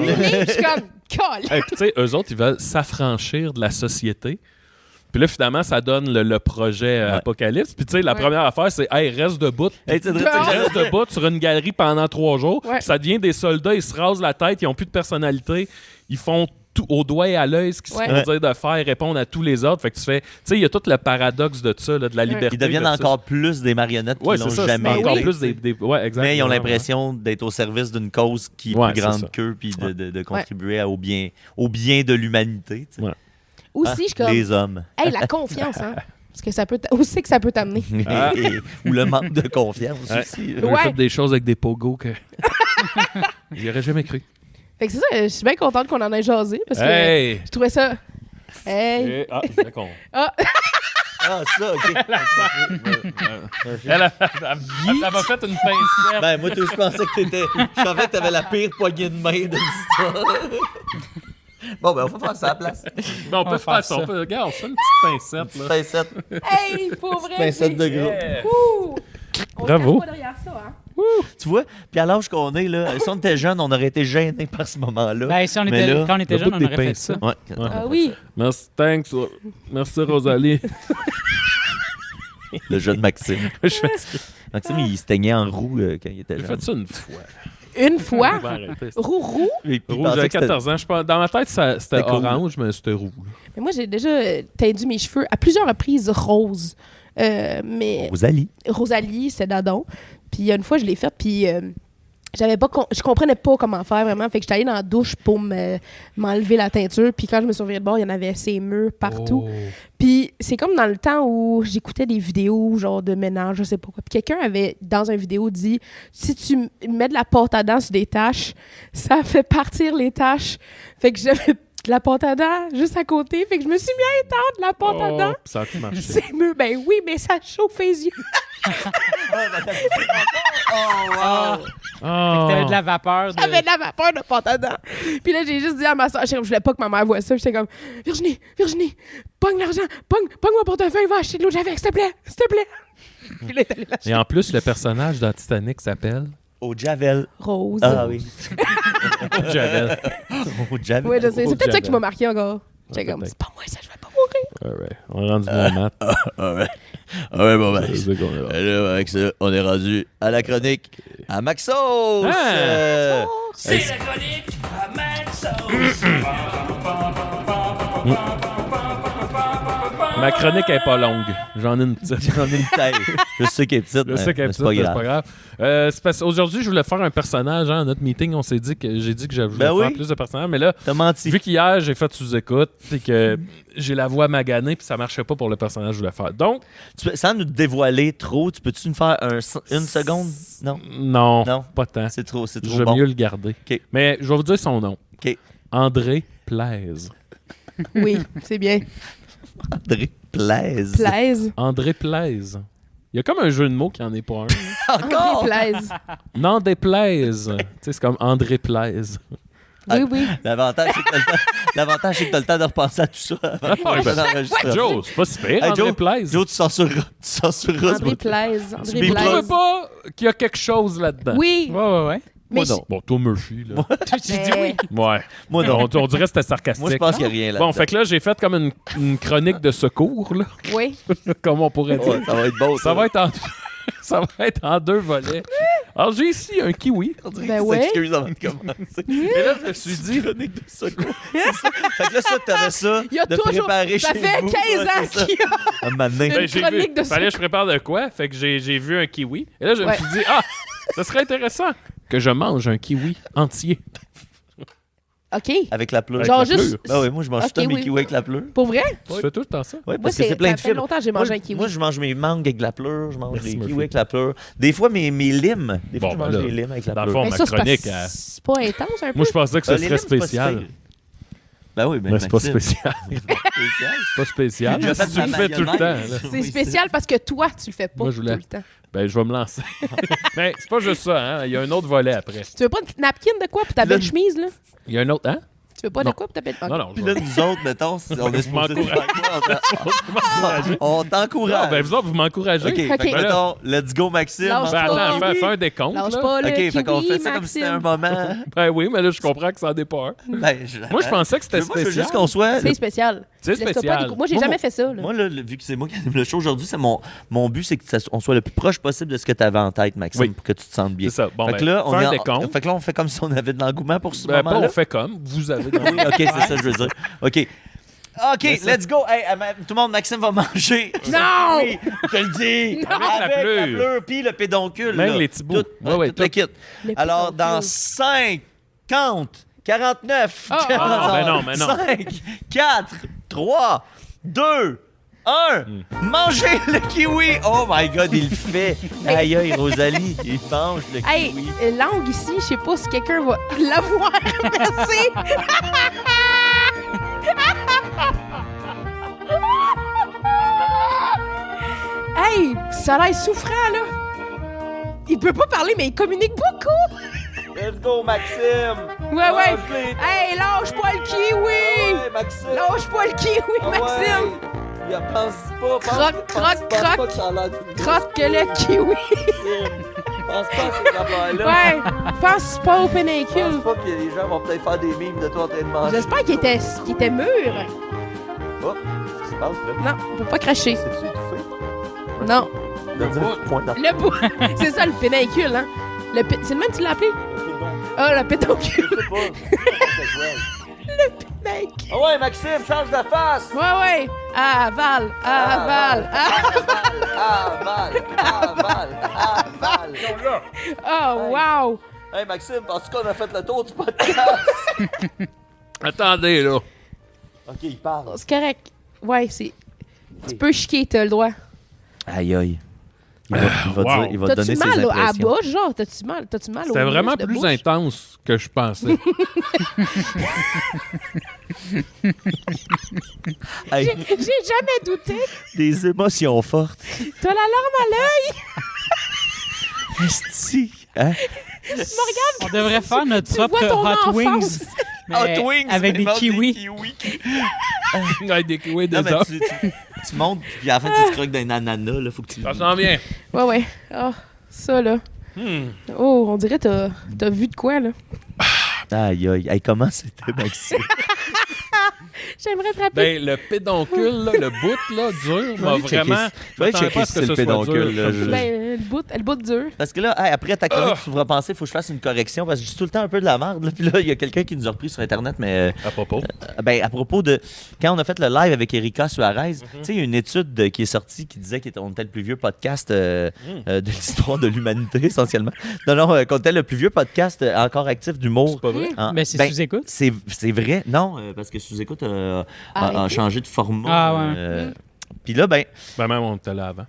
Je suis comme... Puis tu sais, eux autres, ils veulent s'affranchir de la société. Puis là, finalement, ça donne le projet Apocalypse. Puis tu sais, la première affaire, c'est « Hey, reste debout. Reste debout sur une galerie pendant 3 jours. Ça devient des soldats, ils se rasent la tête, ils n'ont plus de personnalité. Ils font tout au doigt et à l'œil ce qu'ils se font dire de faire, répondre à tous les autres. Fait que tu fais... Tu sais, il y a tout le paradoxe de ça, là, de la liberté. Ils deviennent encore plus des marionnettes qui n'ont jamais encore plus des mais ils ont l'impression d'être au service d'une cause qui est plus grande qu'eux puis de contribuer au bien de l'humanité. Aussi, je suis comme... Les hommes. Hey, la confiance, hein? Parce que ça peut... Où c'est que ça peut t'amener? Ou le manque de confiance aussi. J'ai fait des choses avec des pogos que j'y aurais jamais cru. Fait que c'est ça, je suis bien contente qu'on en ait jasé parce que je trouvais ça... Hey! D'accord. Ah, ça, OK. Elle m'a fait une pincette. Ben, moi, je pensais que t'avais la pire poignée de main de l'histoire. Bon, ben, on va faire ça à la place. Ben, on peut faire ça. Regarde, on fait une petite pincette. Là. Pincette. Hey, pour vrai! Pincette de groupe. On bravo. pas derrière ça, hein? Tu vois, puis à l'âge qu'on est, là, si on était jeune, on aurait été gênés par ce moment-là. Ben, si on était, là, quand on était jeune, on aurait fait ça. Ah oui. Merci, thanks. Merci, Rosalie. Le jeune Maxime. Maxime, il se teignait en roux quand il était jeune. J'ai fait ça une fois. Une fois? Roux? Roux, j'avais 14 ans. Dans ma tête, c'était orange, mais c'était roux. Mais moi, j'ai déjà teindu mes cheveux à plusieurs reprises rose. Mais Rosalie, c'était Dadon. Puis une fois, je l'ai faite, puis je comprenais pas comment faire vraiment. Fait que j'étais allée dans la douche pour m'enlever la teinture. Puis quand je me suis revirée de bord, il y en avait ces murs partout. Oh. Puis c'est comme dans le temps où j'écoutais des vidéos genre de ménage, je sais pas quoi. Puis quelqu'un avait, dans une vidéo, dit si tu mets de la pâte à dents sur des taches, ça fait partir les taches. Fait que j'avais de la pâte à dents juste à côté. Fait que je me suis mis à étendre la pâte à dents. Ça a marché. Ces murs, ben oui, mais ça chauffe les yeux. T'avais de la vapeur. J'avais de la vapeur de pâte à dents. Puis là, j'ai juste dit à ma soeur, je voulais pas que ma mère voie ça. J'étais comme, Virginie, pogne l'argent, pogne mon portefeuille, va acheter de l'eau de Javel, s'il te plaît. Puis là, elle est allée l'acheter. Et en plus, le personnage dans Titanic s'appelle Au Javel. Rose. Ah oui. Javel. Au Javel. Oui, je sais. C'est peut-être ça Javel. qui m'a marqué encore. J'étais comme, peut-être. c'est pas moi, ça, je vais pas mourir. Alright. On est rendu bon, Matt. Ouais, bon, ben. Je sais qu'on est là. Là, avec ça, on est rendu à la chronique à Maxos. Ah! C'est la chronique à Maxos. Ma chronique est pas longue. J'en ai une petite. J'en ai une taille. Je sais qu'elle est petite. Je sais qu'elle est petite, mais c'est pas grave. C'est parce qu'aujourd'hui, je voulais faire un personnage. À notre meeting, on s'est dit que j'ai dit que je voulais faire plus de personnages. Mais là, T'as menti. vu qu'hier, j'ai fait sous-écoute et que j'ai la voix maganée puis ça marchait pas pour le personnage que je voulais faire. Donc, Sans nous dévoiler trop, peux-tu nous faire une seconde? Non. non, pas tant. C'est trop J'aime bon. mieux le garder. OK. Mais je vais vous dire son nom. OK. André Plaise. Oui, c'est bien. André Plaise. Plaise. André Plaise. Il y a comme un jeu de mots qui en est pas un. Encore? André Plaise. N'en déplaise. Tu sais, c'est comme André Plaise. Oui. L'avantage, c'est que t'as le temps de repenser à tout ça avant d'enregistrer. Joe, c'est pas si pire, Hey, André Joe, Plaise. Joe, tu censureras. André Plaise. André Tu Vous Plaise. trouvez Plaise. pas qu'il y a quelque chose là-dedans? Oui. Ouais. Mais Moi, non. Bon, toi, Murphy, là. J'ai dit oui. Ouais. Moi, non. On dirait que c'était sarcastique. Moi, je pense qu'il n'y a rien là. Bon, fait que là, j'ai fait comme une chronique de secours, là, Oui. comme on pourrait dire. Ouais, ça va être beau. Ça va être en... Ça va être en 2 volets. Alors, j'ai ici un kiwi. Ben ouais. S'excuse avant de commencer. Et là, je me suis dit... Chronique de secours. C'est ça. Fait que là, ça, t'avais ça Il y a de toujours. préparer Ça chez fait vous. 15 Ouais, ans c'est ça. qu'il y a. Un moment donné. Une j'ai chronique vu. de Fallait que je prépare de quoi? Fait que j'ai vu un kiwi. Et là, je me Ouais. suis dit, ça serait intéressant que je mange un kiwi entier. OK. Avec la pleure. Genre Avec la juste. Ben oui, moi, je mange Ok, tout mes oui. kiwis avec la pleure. Pour vrai? Tu fais tout le temps ça? Oui, Moi, parce que c'est plein ça de fait fibres. longtemps que j'ai mangé un kiwi. Moi, je mange mes mangues avec de la pleure, je mange Merci, des Murphy. kiwis avec la pleure. Des fois, mes limes. Des fois, Bon, je ben mange là, des limes avec la dans le pleure. fond, Mais ma ça, c'est chronique, c'est pas intense un peu? Moi, je pensais que ce Les serait limes, c'est pas si spécial. pire. Ben oui, Mais c'est pas Maxime. spécial. Spécial. C'est pas spécial. J'ai fait Si tu le ma fais tout le temps, mayonnaise. là. C'est Oui, spécial parce que toi, tu le fais pas Moi, je tout voulais. le temps. Ben, je vais me lancer. Mais c'est pas juste ça, hein. Il y a un autre volet après. Tu veux pas une petite napkin de quoi pour ta belle chemise, là? Il y a un autre, hein? Tu veux pas Non. de quoi pour ta belle... Non, non. Puis là, nous autres, mettons, on est Vous supposé faire quoi? On Non, t'encourage. ben, vous autres, vous m'encouragez. OK, fait Ok. que, Ben là- mettons, let's go, Maxime. Lâche Ben, pas. attends, Oui. fais un décompte, Lâche là. pas le OK, kiwi, fait qu'on fait ça comme si c'était un Maxime. moment. Ben oui, mais là, je comprends que ça en est pas un. Ben, Moi, je pensais que c'était Moi, je veux spécial. juste qu'on soit... C'est spécial. C'est Laisse-toi pas spécial. décou- Moi, j'ai Moi, jamais mon- fait ça, là. Moi, là, vu que c'est moi qui anime le show aujourd'hui, c'est mon but, c'est qu'on soit le plus proche possible de ce que tu avais en tête, Maxime, Oui. pour que tu te sentes bien. C'est ça. Bon, fait ben, que là, fais un est en- décompte. fait que là, on fait comme si on avait de l'engouement pour ce Ben, pas moment-là. on fait comme. Vous avez dans Oui, OK, c'est ça que je veux dire. OK. OK, Merci. let's go. Hey, tout le monde, Maxime va manger. Non! Oui, je te le dis. Non! Avec Avec la la pleure. pleure puis le pédoncule. Même là. les petits bouts. Tout, Ouais, ouais, tout le tout. kit. Le Alors, pédoncule. dans 50, 49, Ah, ah, ben non. 5, 4, 3, 2, 1. Mangez le kiwi. Oh my God, il le fait. Aïe, aïe, Rosalie, il mange le Hey, kiwi. langue ici, je sais pas si quelqu'un va l'avoir. Merci! Hey, ça a l'air souffrant, là. Il peut pas parler, mais il communique beaucoup. Let's go, Maxime. Ouais. Mange-les. Hey, lâche pas le kiwi. Ouais, Maxime. Lâche pas le kiwi, Ah Maxime. ouais. Il pense pas. Croque, croque, croque. Que ça a l'air d'une Croque le kiwi. Pense pas à ces affaires-là. Ouais, pense pas au Pense pénincule. pas que les gens vont peut-être faire des mimes de toi en train de manger. J'espère qu'il était mûr. Oh, qu'est-ce qui se passe là? Non, on peut pas cracher. C'est-tu étouffé? Non. Donne-y un petit point dans Le bout. C'est ça, le pénincule, hein. C'est le même que tu l'as appelé? Ah, le pédoncule. Je sais pas. Mec. Ah ouais, Maxime, change de face! Ouais. Aval. Aval, aval, aval. Oh, wow. Hey Maxime, penses-tu qu'on a fait le tour du podcast? Attendez, là. Ok, il parle. C'est correct. Ouais, c'est... Tu peux chier, t'as le droit. Aïe, aïe. Il va Wow. il va te donner T'as-tu ses mal à impressions. bas, genre? T'as-tu mal au C'était vraiment muscle de plus bouche? intense que je pensais. Hey, J'ai jamais douté. des émotions fortes. T'as la larme à l'œil. Esti. Hein? Tu me regardes. On devrait faire notre Tu vois propre ton Hot enfance. Wings. mais avec des kiwis. Avec des kiwis Non, des mais hommes. tu montes, puis à la fin, tu te croques d'un ananas, là, faut que tu... Ça sent bien. Ouais. Ah, ça, là. Oh, on dirait que t'as vu de quoi, là? Aïe, aïe. Hey, comment c'était, Maxime? J'aimerais te rappeler. Ben, le pédoncule, là, le bout, là, dur, m'a vraiment... Je vais aller checker pas si ce que c'est ce le soit pédoncule, dur. là, je- Ben, le bout dur. Parce que là, hey, après ta chronique, tu devras penser, il faut que je fasse une correction, parce que je dis tout le temps un peu de la merde. Là. Puis là, il y a quelqu'un qui nous a repris sur Internet, mais À propos. ben, à propos de... Quand on a fait le live avec Erika Suarez, tu sais, il y a une étude qui est sortie qui disait qu'on était le plus vieux podcast de l'histoire de l'humanité, essentiellement. Non, qu'on était le plus vieux podcast encore actif d'humour. C'est pas vrai? Mais c'est Ben, sous-écoute. C'est vrai. Non, parce que Sous-Écoute a changé de format. Ah, ouais. Puis là, ben... Ben, même, on était là avant.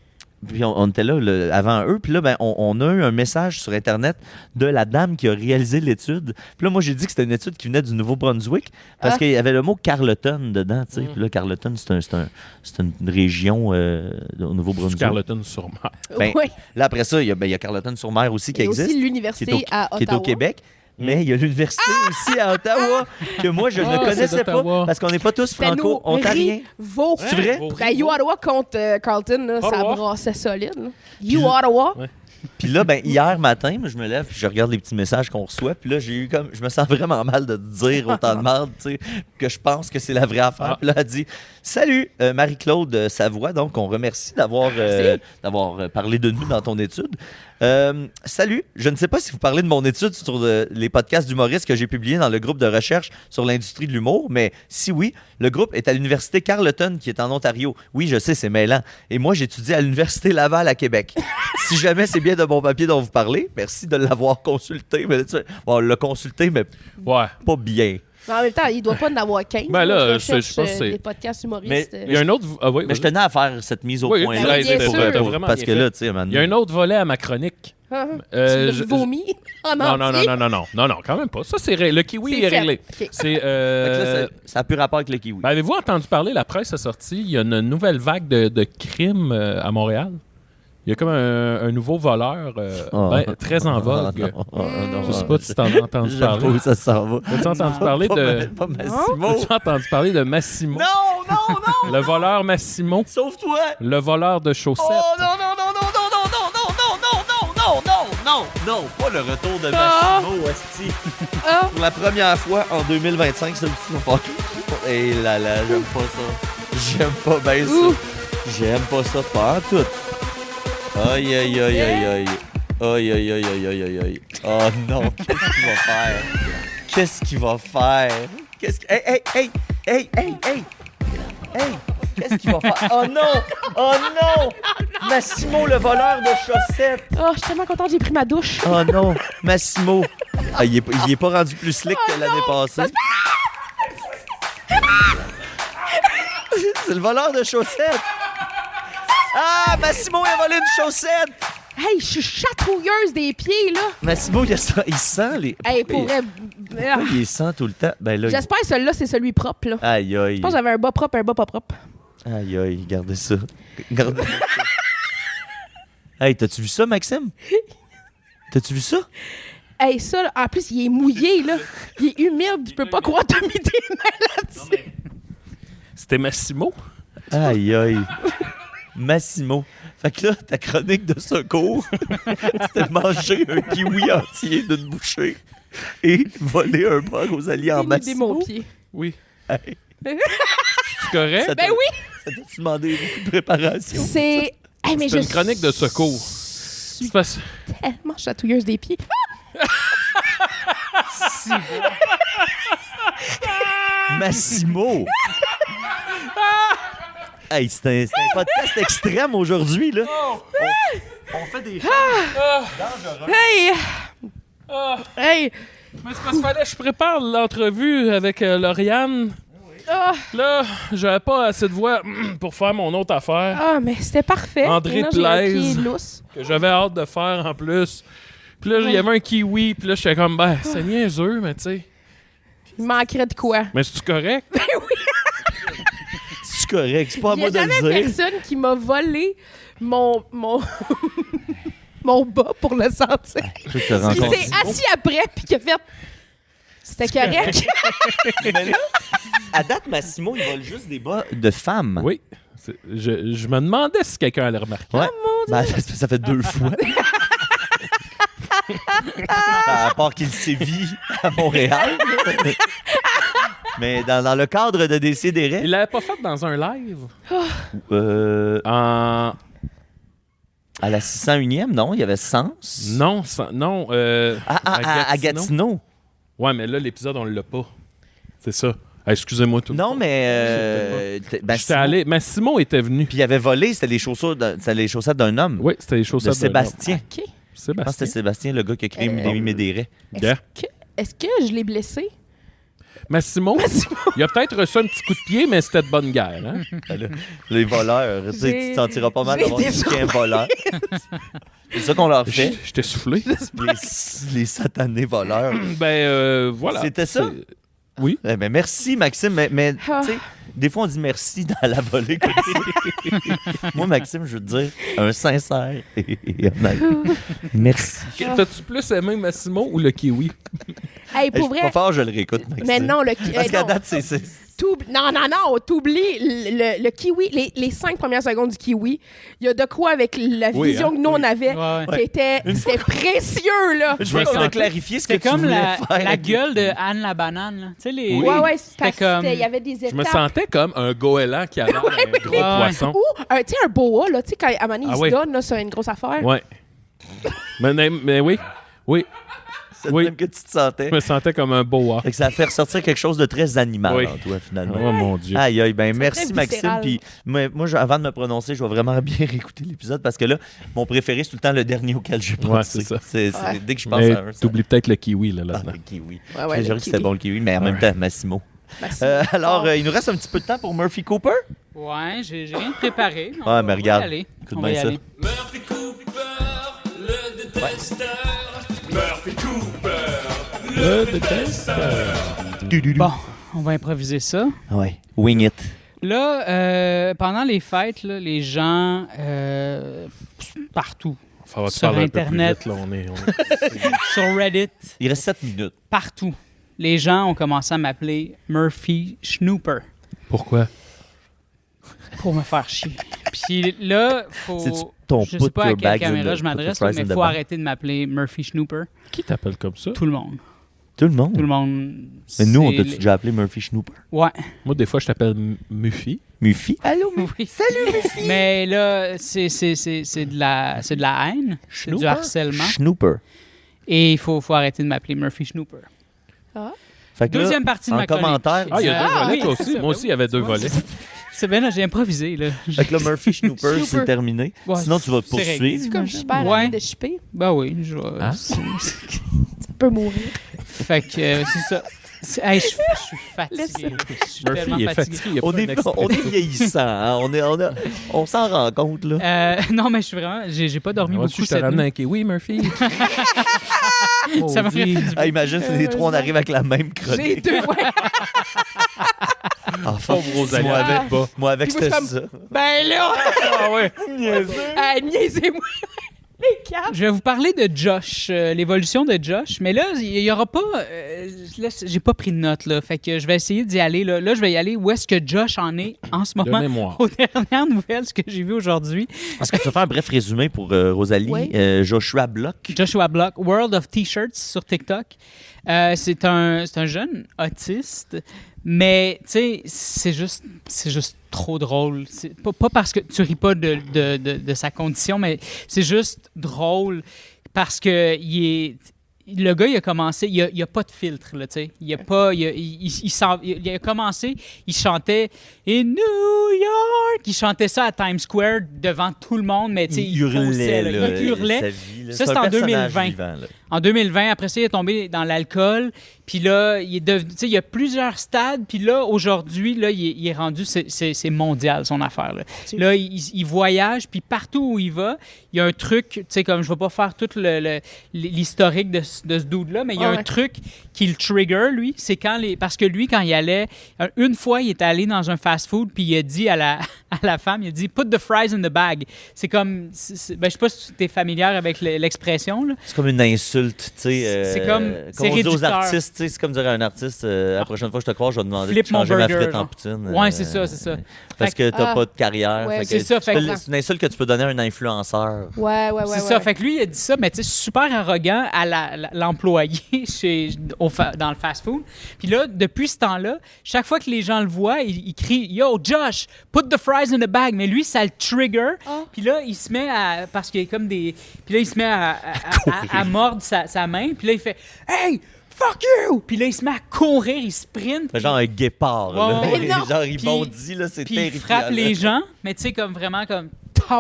Puis on était là avant eux. Puis là, ben, on a eu un message sur Internet de la dame qui a réalisé l'étude. Puis là, moi, j'ai dit que c'était une étude qui venait du Nouveau-Brunswick parce qu'il y avait le mot Carleton dedans. Tu sais. Puis là, Carleton, c'est une région au Nouveau-Brunswick. Carleton-sur-Mer. Ben, Oui. Là, après ça, il y a Carleton-sur-Mer aussi qui Il y a existe. aussi l'université à qui est au Ottawa. Québec. Mais il y a l'université aussi à Ottawa que moi, je ne Ah, c'est connaissais pas d'Ottawa. parce qu'on n'est pas tous C'était nous, franco-ontariens. Rivaux. C'est vrai? Ben, You Ottawa contre Carlton, là, ça Ottawa. brassait solide. Là. You Ottawa. Ouais. Puis là, ben, hier matin, moi, je me lève puis je regarde les petits messages qu'on reçoit. Puis là, j'ai eu comme... Je me sens vraiment mal de te dire autant de merde, tu sais, que je pense que c'est la vraie affaire. Ah. Puis là, elle dit « Salut, Marie-Claude Savoie. » Donc, on remercie d'avoir parlé de nous dans ton étude. Salut, je ne sais pas si vous parlez de mon étude sur les podcasts d'humoristes que j'ai publiés dans le groupe de recherche sur l'industrie de l'humour, mais si oui, le groupe est à l'université Carleton qui est en Ontario. Oui, je sais, c'est mêlant. Et moi, j'étudie à l'université Laval à Québec. Si jamais c'est bien de bon papier dont vous parlez, merci de l'avoir consulté. Mais, tu sais, bon, on l'a consulté, mais Ouais. pas bien. Mais en même temps, il ne doit pas en avoir 15. Ben là, je je pense que c'est- des podcasts humoristes. Mais- Il y a un autre... Ah oui, Mais je vas-y. tenais à faire cette mise au Oui, point oui, là, bien pour, sûr. T'as vraiment parce bien que fait. là, tu sais, maintenant... Il y a un autre volet à ma chronique. Tu je- vomis en Non, non, entier. non, quand même pas. Ça, c'est le kiwi C'est est fait. réglé. OK. C'est... Fait que là, ça n'a plus rapport avec le kiwi. Ben, avez-vous entendu parler, la presse a sorti, il y a une nouvelle vague de crimes à Montréal. Il y a comme un nouveau voleur très en vogue. Je sais pas si t'en as entendu J'aime pas parler. où ça s'en va. As-tu entendu parler de... Pas Massimo. As-tu entendu parler de Massimo? Non! Le voleur Massimo. Sauve-toi! Le voleur de chaussettes. Oh non, non, pas le retour de Massimo, esti. Ah. Pour la première fois en 2025, ça aussi, on va pas... Et là, j'aime pas ça. J'aime pas bien ça. J'aime pas ça, pas en tout. Aïe, aïe, aïe, aïe, aïe. Aïe, aïe, aïe, aïe, aïe, aïe, aïe. Oh non, qu'est-ce qu'il va faire? Qu'est-ce qu'il va faire? Hey! Qu'est-ce qu'il va faire? Oh non! Massimo, le voleur de chaussettes! Oh, je suis tellement contente, j'ai pris ma douche. Oh non, Massimo! Ah, il est pas rendu plus slick que l'année passée. C'est le voleur de chaussettes! Ah, Massimo a volé une chaussette! Hey, je suis chatouilleuse des pieds, là. Massimo, il sent les... Hey, pour vrai. Ah. Il les sent tout le temps. Ben là, J'espère que celui-là, c'est celui propre, là. Aïe, aïe. Je pense que j'avais un bas propre, un bas pas propre. Aïe, aïe, gardez ça. Gardez ça. Hey, t'as-tu vu ça, Maxime? T'as-tu vu ça? Hey, ça, là, en plus, il est mouillé, là. Il est humide. Je peux pas croire que t'as mis tes mains là-dessus. C'était Massimo. Aïe, aïe. Massimo. Fait que là, ta chronique de secours, c'était manger un kiwi entier d'une bouchée et voler un bras aux alliés en Il m'a aidé mon Massimo. pied. Oui. Hey, C'est correct? ça Ben t'a- oui! Ça t'a-tu demandé beaucoup de préparation? C'est... Hey, mais C'est je une chronique de secours. suis C'est parce- tellement chatouilleuse des pieds. Massimo! Hey, c'est un podcast extrême aujourd'hui, là. On fait des choses dangereuses. Hey! Hey! Mais c'est parce qu'il fallait que je prépare l'entrevue avec Lauriane. Ah, Là, j'avais pas assez de voix pour faire mon autre affaire. ah, mais c'était parfait. André Maintenant, j'ai un Plaise. pied lousse. Que j'avais hâte de faire en plus. Puis là, il y avait un kiwi. Puis là, j'étais comme, ben, c'est niaiseux, mais tu sais. Il manquerait de quoi? Mais c'est-tu correct? C'est correct, c'est pas à Il n'y moi a de jamais le dire. personne qui m'a volé mon bas pour le sentir. Je te Qui rencontre. s'est assis après puis qui a fait... C'était correct. Mais là, à date, Massimo, il vole juste des bas de femmes. Oui. Je me demandais si quelqu'un allait remarquer. Ouais. Ben, ça fait 2 fois. À part qu'il sévit à Montréal. Mais dans le cadre de Décideret. Il l'avait pas fait dans un live? À la 601e, non, il y avait Sens. Non, non. À Gatineau. Ouais, mais là, l'épisode, on l'a pas. C'est ça. Excusez-moi tout. Non, mais. J'étais allé. Mais Simon était venu. Puis il avait volé, c'était les chaussettes d'un homme. Oui, c'était les De chaussettes Sébastien. OK. Je pense que c'était Sébastien, le gars qui a créé Rémi Médéret. Yeah. Est-ce que je l'ai blessé? Mais Simon, il a peut-être reçu un petit coup de pied, mais c'était de bonne guerre. Hein? Les voleurs, tu sais, tu te sentiras pas mal d'avoir j'ai dit été qu'il y a un voleur. C'est ça qu'on leur fait, J'étais soufflé. les satanés voleurs. Voilà. C'était ça? Oui. Eh ben, merci, Maxime. Mais tu sais, des fois, on dit merci dans la volée. Comme ça. Moi, Maxime, je veux te dire un sincère et honnête. Merci. T'as-tu plus aimé Massimo ou le kiwi? Hey, Je pour suis vrai... pas fort, je le réécoute, Maxime. Mais non, Parce qu'à non. date, c'est... Non, t'oublies le kiwi, les 5 premières secondes du kiwi. Il y a de quoi avec la Oui, vision hein? que nous, on avait, Ouais. qui était précieux, là. Je veux qu'on a sentais- clarifié ce que C'est tu comme voulais faire. la gueule de Anne la banane. Là. Tu sais, les... Oui. Ouais, C'était comme... il y avait des étapes. Je me sentais comme un goéland qui avait un gros Ouais. poisson. Ou, tu sais, un boa, là, tu sais, quand à un moment donné, il Ah oui. se donne, là, c'est une grosse affaire. Ouais. mais oui. Oui. C'est Oui. même que tu te sentais. Je me sentais comme un boa. Fait que ça fait ressortir quelque chose de très animal Oui. en toi, finalement. Oh mon Dieu. Aïe, aïe, ben C'est merci très Maxime. viscéral. Puis moi, avant de me prononcer, je vais vraiment bien réécouter l'épisode parce que là, mon préféré, c'est tout le temps le dernier auquel j'ai pensé. Ouais, c'est ça. Ouais. Dès que je pense Mais à un, ça... t'oublies peut-être le kiwi là, Ah, là-dedans. le kiwi. Ouais, J'ai le juré que c'était kiwi. bon le kiwi, mais en même temps, Massimo. Merci. Alors, il nous reste un petit peu de temps pour Murphy Cooper. Ouais, j'ai rien préparé. Ouais, On mais va regarde. y aller. Écoute On va bien y ça. aller. Murphy Cooper, le détesteur. Murphy Cooper, le détesteur. Bon, on va improviser ça. Ouais, wing it. Là, pendant les fêtes, là, les gens partout, Faut Sur parler Internet. un peu plus vite, là, on est... sur Reddit, Il reste 7 minutes. partout, les gens ont commencé à m'appeler Murphy Schnooper Pourquoi? pour me faire chier. Puis là, faut... C'est-tu ton je sais put pas à your quelle bags in caméra the- je put your m'adresse, fries mais in il the faut bag? arrêter de m'appeler Murphy Schnooper. Qui t'appelle comme ça? Tout le monde. Tout le monde. Tout le monde. Mais nous, on c'est t'a-tu les- déjà appelé Murphy Schnooper? Ouais. Moi, des fois, je t'appelle Muffy. Muffy? Allô, Oui. Salut, Murphy! Mais là, c'est de la haine. C'est du Schnooper? harcèlement. Schnooper. Et il faut arrêter de m'appeler Murphy Schnooper. Fait que là, Deuxième partie de en ma chronique. commentaire, Ah, il y a deux Ah, volets, oui, toi c'est aussi. ça, Moi ben aussi, il y avait deux volets. C'est bien, là, j'ai improvisé. Là. fait que là, Murphy Schnooper, c'est Schnooper. terminé. Ouais, Sinon, tu vas te c'est réglé. poursuivre. C'est comme super Ouais. envie de chipper. Ben oui, je vais. Hein? Ça peut mourir. Fait que c'est ça. Hey, je suis fatigué. là. Je suis Murphy, tellement il est fatigué. fatigué. il y a On pas un est extrait. vieillissant. Hein? On s'en rend compte. Là. Non, mais je suis vraiment. J'ai pas dormi Ouais, beaucoup je te cette ramène nuit. un kiwi, Murphy. Ça m'aurait fait du bien. Ah, imagine si les trois, on arrive avec la même J'ai chronique. deux, ouais. Ah, Pauvre Rosalie. Moi, avec, pas. moi, avec Puis moi, c'était je suis ça. Ben là! Ah ouais. Niaisez-moi. Les quatre. Je vais vous parler de Josh, l'évolution de Josh. Mais là, il n'y aura pas. Là, j'ai pas pris de notes, là. Fait que je vais essayer d'y aller. Là, je vais y aller où est-ce que Josh en est en ce De moment. mémoire. Aux dernières nouvelles, ce que j'ai vu aujourd'hui. Est-ce que tu vas faire un bref résumé pour Rosalie? Oui. Joshua Block. Joshua Block, World of T-shirts sur TikTok. C'est un jeune autiste, mais tu sais, c'est juste trop drôle. C'est pas parce que tu ris pas de sa condition, mais c'est juste drôle parce que le gars, il a commencé, il y a pas de filtre, là, tu sais. Il a commencé, il chantait « In New York », il chantait ça à Times Square devant tout le monde, mais tu sais, il hurlait, faussait, là. là, Il hurlait. sa vie, là. Ça, C'est c'est un en personnage 2020. vivant, là. En 2020, après ça, il est tombé dans l'alcool. Puis là, il est devenu, tu sais, il y a plusieurs stades. Puis là, aujourd'hui, là, il est rendu, c'est mondial, son affaire. Là, il voyage. Puis partout où il va, il y a un truc, tu sais, comme je ne vais pas faire tout l'historique de ce dude-là, mais il y a un truc qui le trigger, lui. C'est parce que lui, quand il allait, une fois, il est allé dans un fast-food. Puis il a dit à la femme, il a dit « Put the fries in the bag ». C'est comme, ben, je sais pas si tu es familière avec l'expression, là. C'est comme une insulte, tu sais. C'est comme, c'est on dit aux réducteur. artistes, tu sais, c'est comme dire à un artiste, la prochaine fois que je te croise, je vais te demander Flip de changer mon ma burger, frite en genre. poutine. Ouais, c'est ça. Parce que t'as pas de carrière. Ouais, Fait c'est que ça, fait que- c'est une insulte que tu peux donner à un influenceur. Ouais. C'est ça. Fait que lui, il a dit ça, mais tu sais, super arrogant à l'employé dans le fast-food. Puis là, depuis ce temps-là, chaque fois que les gens le voient, il crie « Yo, Josh, put the fries in the bag ». Mais lui, ça le trigger. Puis là, il se met à... Parce qu'il y a comme des... Puis là, il se met à mordre sa main. Puis là, il fait « Hey! Fuck you! » Puis là, il se met à courir, il sprint. Fait genre un guépard. Là. Ouais, Mais non. Genre, il Puis- bondit, là, c'est Puis il terrifiant. frappe là. les gens, mais tu sais, comme vraiment comme...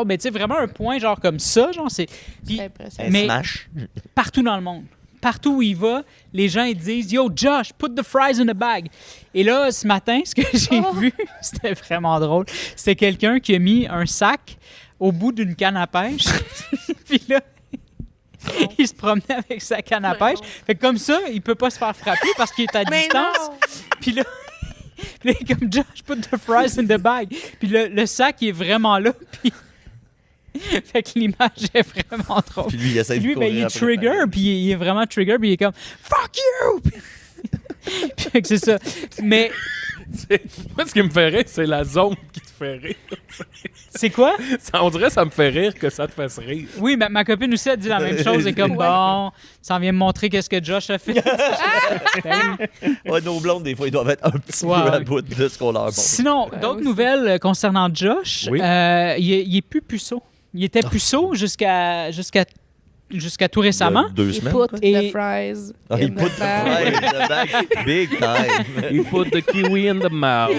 mais tu sais, vraiment un point genre comme ça, genre c'est... Puis C'est impressionnant. Un mais- smash. partout dans le monde. Partout où il va, les gens ils disent « Yo, Josh, put the fries in the bag ». Et là, ce matin, ce que j'ai vu, c'était vraiment drôle. C'était quelqu'un qui a mis un sac au bout d'une canne à pêche. Puis là, il se promenait avec sa canne à pêche. Fait que comme ça, il peut pas se faire frapper parce qu'il est à Mais distance. non! Puis là, il est comme « Josh, put the fries in the bag ». Puis le sac, il est vraiment là. Puis... fait que l'image est vraiment drôle. Puis lui, il essaie de Lui, courir ben, il est après. trigger, puis il est vraiment trigger, puis il est comme « Fuck you! » Puis fait que c'est ça. Mais Moi, ce qui me fait rire, c'est la zone qui te fait rire. c'est quoi? On dirait que ça me fait rire que ça te fasse rire. Oui, ma copine aussi a dit la même chose. Elle est comme « Bon, ça vient me montrer qu'est-ce que Josh a fait. » Ben oui. Ouais, nos blondes, des fois, ils doivent être un petit Ouais, peu à ouais. bout de ce qu'on leur montre. Sinon, d'autres nouvelles concernant Josh. Oui. Il est plus puceau. Il était puceau jusqu'à tout récemment. Deux Il semaines. put quoi. Et- the fries. Ah, il in put the the bag. fries in the bag. Big time. You put the kiwi in the mouth.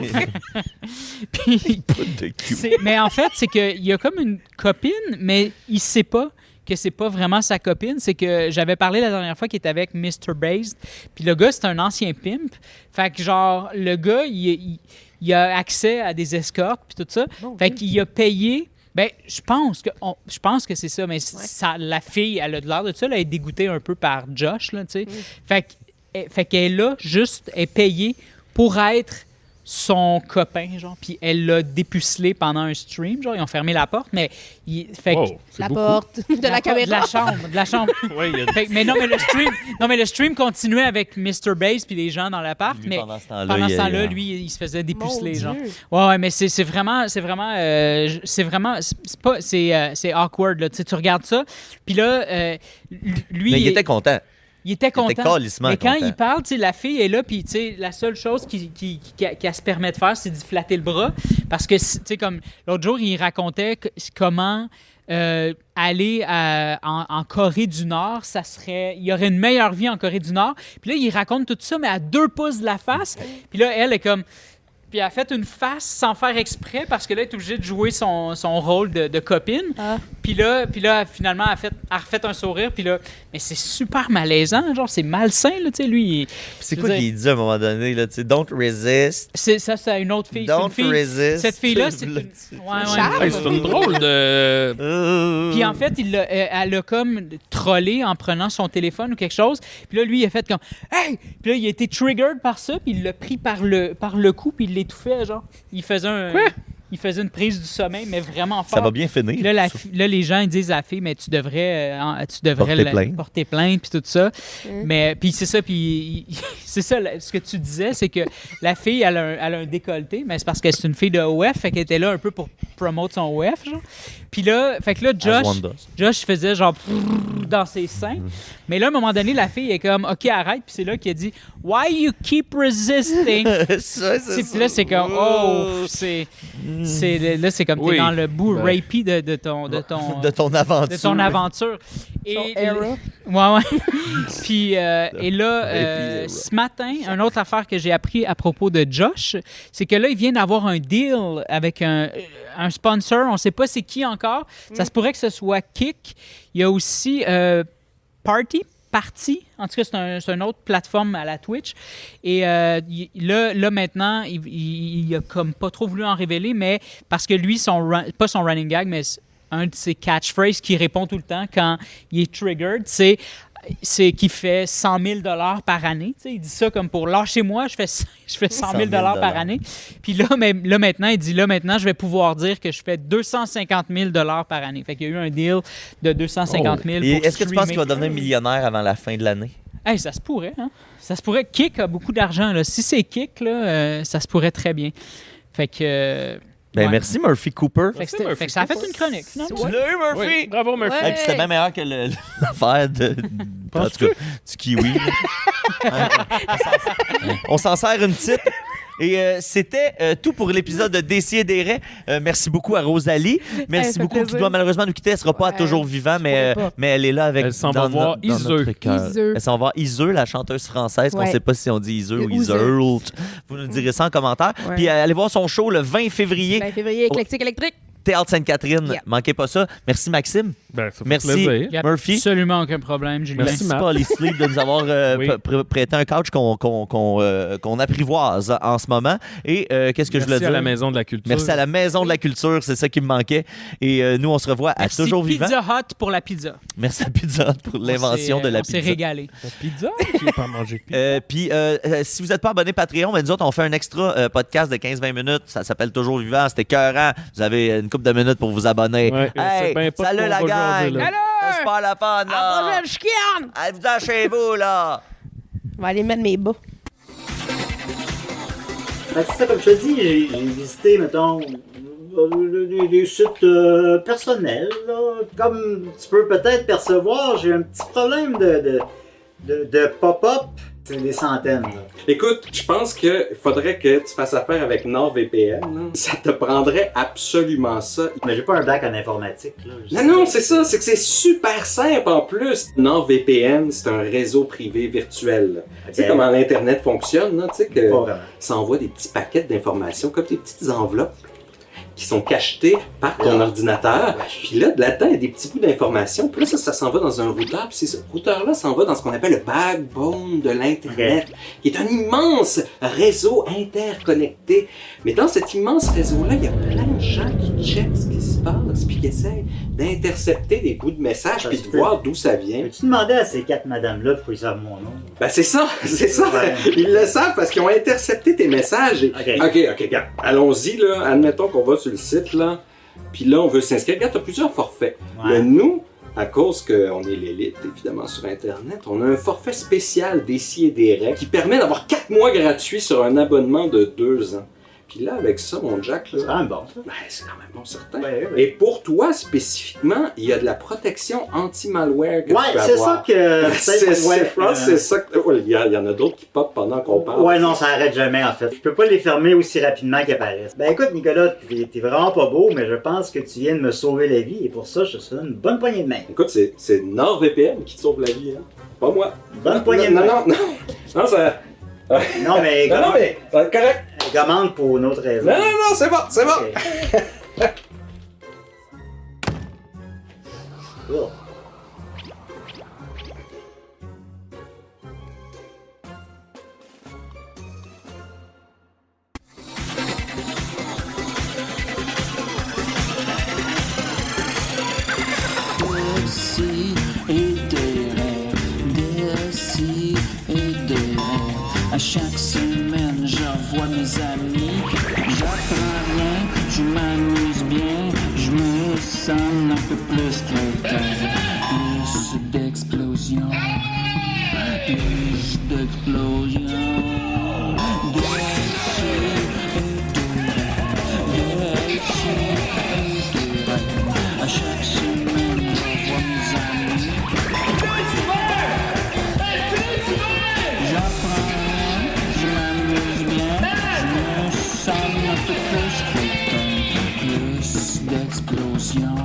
Puis, Put the cue. mais en fait, c'est qu'il y a comme une copine, mais il sait pas que c'est pas vraiment sa copine. C'est que j'avais parlé la dernière fois qu'il était avec Mr. Based. Puis le gars, c'est un ancien pimp. Fait que genre, le gars, il a accès à des escortes puis tout ça. Fait qu'il a payé... Ben, je pense que c'est ça, mais la fille, elle a de l'air de ça, là, elle est dégoûtée un peu par Josh, là, tu sais. Fait qu'elle est là, juste, elle est payée pour être son copain, genre, puis elle l'a dépucelé pendant un stream, genre, ils ont fermé la porte, mais... Wow, c'est La beaucoup. porte de la caméra. De la chambre. Ouais, il y a- Fait que- mais le stream continuait avec Mr. Base puis les gens dans l'appart, Lui, mais pendant ce temps-là, pendant ce il- temps-là, lui, il se faisait Mon dépuceler, genre. Dieu. Ouais, mais c'est vraiment, c'est awkward, là. Tu sais, tu regardes ça, puis là, lui, Mais il était content. il était content. était calissement mais quand content. il parle, tu sais, la fille est là, puis tu sais, la seule chose qu'elle se permet de faire, c'est de flatter le bras. Parce que, tu sais, comme l'autre jour, il racontait comment aller en Corée du Nord, il y aurait une meilleure vie en Corée du Nord. Puis là, il raconte tout ça, mais à 2 pouces de la face. Puis là, elle est comme... Puis elle a fait une face sans faire exprès parce que là, elle est obligée de jouer son rôle de copine. Ah. Puis là, finalement, elle a refait un sourire. Puis là, mais c'est super malaisant. Genre, c'est malsain, là, tu sais, lui. C'est je quoi veux dire, qu'il dit à un moment donné, là, tu sais, don't resist. c'est une autre fille. C'est Don't une fille. resist. Cette fille-là, c'est une... Là, Ouais, Hey, c'est une drôle de... Puis en fait, elle a comme trollé en prenant son téléphone ou quelque chose. Puis là, lui, il a fait comme « Hey! » Puis là, il a été triggered par ça, puis il l'a pris par le cou, puis il l'étouffait, genre. Il faisait une prise du sommeil, mais vraiment fort. Ça va bien finir. Puis là, là, les gens ils disent à la fille, mais tu devrais Porter plainte. puis tout ça. Mais puis c'est ça, puis c'est ça, ce que tu disais, c'est que la fille, elle a un décolleté, mais c'est parce que c'est une fille de OF, fait qu'elle était là un peu pour promouvoir son OF, genre. Puis là, fait que là, As one does. Josh faisait genre dans ses seins. Mais là, à un moment donné, la fille est comme, OK, arrête. Puis c'est là qu'il a dit, Why you keep resisting? Ça, c'est Puis là, c'est comme, oh, c'est. Là, c'est comme t'es dans le bout rapey de ton aventure. de ton aventure. Et ouais. Puis et là, ce matin, une autre affaire que j'ai appris à propos de Josh, c'est que là, il vient d'avoir un deal avec un sponsor. On ne sait pas c'est qui encore. Ça se pourrait que ce soit Kik. Il y a aussi Party. En tout cas, c'est une autre plateforme à la Twitch. Et là, maintenant, il a comme pas trop voulu en révéler, mais parce que lui, pas son running gag, mais un de ses catchphrases qui répond tout le temps quand il est triggered, c'est qu'il fait 100 000 $ par année. Tu sais, il dit ça comme pour lâchez-moi, je fais 100 000 $ par année. Puis là, maintenant, il dit maintenant, je vais pouvoir dire que je fais 250 000 $ par année. Fait qu'il y a eu un deal de 250 000 Et pour est-ce que tu penses qu'il va devenir millionnaire avant la fin de l'année? Hey, ça se pourrait, hein? Ça se pourrait. Kik a beaucoup d'argent, là. Si c'est Kik, là, ça se pourrait très bien. Fait que... Merci Murphy Cooper. Fait que ça a fait une chronique, non? Tu l'as eu, Murphy? Oui. Bravo, Murphy. Hey, puis c'était bien meilleur que l'affaire du kiwi. On s'en sert une petite. Et c'était tout pour l'épisode de Décideret. Merci beaucoup à Rosalie. Merci beaucoup. Qui doit malheureusement nous quitter. Elle ne sera pas toujours vivant, mais elle est là avec. Elle s'en va voir Iseux. Elle s'en va voir Iseux, la chanteuse française. On ne sait pas si on dit Iseux ou Iseux. Vous nous direz ça en commentaire. Puis allez voir son show le 20 février. 20 février, Éclectique électrique. Théâtre Sainte-Catherine. Manquez pas ça. Merci Maxime. Merci Murphy. Absolument aucun problème, Julien. Merci Polysleep de nous avoir prêté un couch qu'on apprivoise en ce moment. Et qu'est-ce que je voulais dire? Merci à la Maison de la Culture. Merci à la Maison de la Culture, c'est ça qui me manquait. Et nous, on se revoit à Toujours Vivant. Merci Pizza Hut pour la pizza. Merci à Pizza Hut pour l'invention de la pizza. On s'est régalé. La pizza? Qui n'a pas mangé de pizza? Puis, si vous n'êtes pas abonné Patreon, nous autres, on fait un extra podcast de 15-20 minutes. Ça s'appelle Toujours Vivant. C'était écœurant. Vous avez une couple de minutes pour vous abonner. Ouais, hey, salut la gang! C'est pas la panne, là! Allez-vous-en chez vous, là! On va aller mettre mes bas. Ben, c'est ça, comme je te dis, j'ai visité, mettons, des sites personnels, là. Comme tu peux peut-être percevoir, j'ai un petit problème de pop-up. C'est des centaines, là. Écoute, je pense qu'il faudrait que tu fasses affaire avec NordVPN. Là. Ça te prendrait absolument ça. Mais j'ai pas un bac en informatique, là. Non, c'est ça. C'est que c'est super simple en plus. NordVPN, c'est un réseau privé virtuel. Okay. Tu sais comment l'Internet fonctionne, là? Tu sais que ça envoie des petits paquets d'informations, comme des petites enveloppes qui sont cachetées par ton ordinateur. Puis là, là-dedans, il y a des petits bouts d'informations. Puis là, ça s'en va dans un routeur. Puis ce routeur-là s'en va dans ce qu'on appelle le backbone de l'Internet, qui est un immense réseau interconnecté. Mais dans cet immense réseau-là, il y a plein de gens qui checkent ce qui se passe, puis qui essayent d'intercepter des bouts de messages, puis de voir d'où ça vient. Peux-tu demander à ces 4 madames-là pourquoi ils savent mon nom? Ben c'est ça, c'est ça. Ils le savent parce qu'ils ont intercepté tes messages. Et... OK, regarde. Allons-y, là. Admettons qu'on va sur le site, là. Puis là, on veut s'inscrire. Regarde, t'as plusieurs forfaits. Là, nous, à cause qu'on est l'élite, évidemment, sur Internet, on a un forfait spécial Décideret qui permet d'avoir 4 mois gratuits sur un abonnement de 2 ans. Puis là, avec ça, mon Jack, là... C'est quand même bon, ça. Ben, c'est quand même bon, certain. Ouais. Et pour toi, spécifiquement, il y a de la protection anti-malware que tu peux avoir. C'est ça que... C'est ça que... Il y en a d'autres qui pop pendant qu'on parle. Ouais, non, ça arrête jamais, en fait. Je peux pas les fermer aussi rapidement qu'ils apparaissent. Ben écoute, Nicolas, t'es vraiment pas beau, mais je pense que tu viens de me sauver la vie, et pour ça, je te donne une bonne poignée de main. Écoute, c'est NordVPN qui te sauve la vie, hein. Pas moi. Bonne poignée de main. Non, ça... Non, mais... non, mais ça va être correct. Commande pour une autre raison. Non, c'est bon. Okay. Cool. À chaque semaine, je revois mes amis. J'apprends rien, je m'amuse bien. Je me sens un peu plus quelqu'un. Plus d'explosion. Plus d'explosion. À chaque semaine, je revois mes amis. J'apprends rien, je m'amuse bien. Je me sens un peu plus quelqu'un. confusion.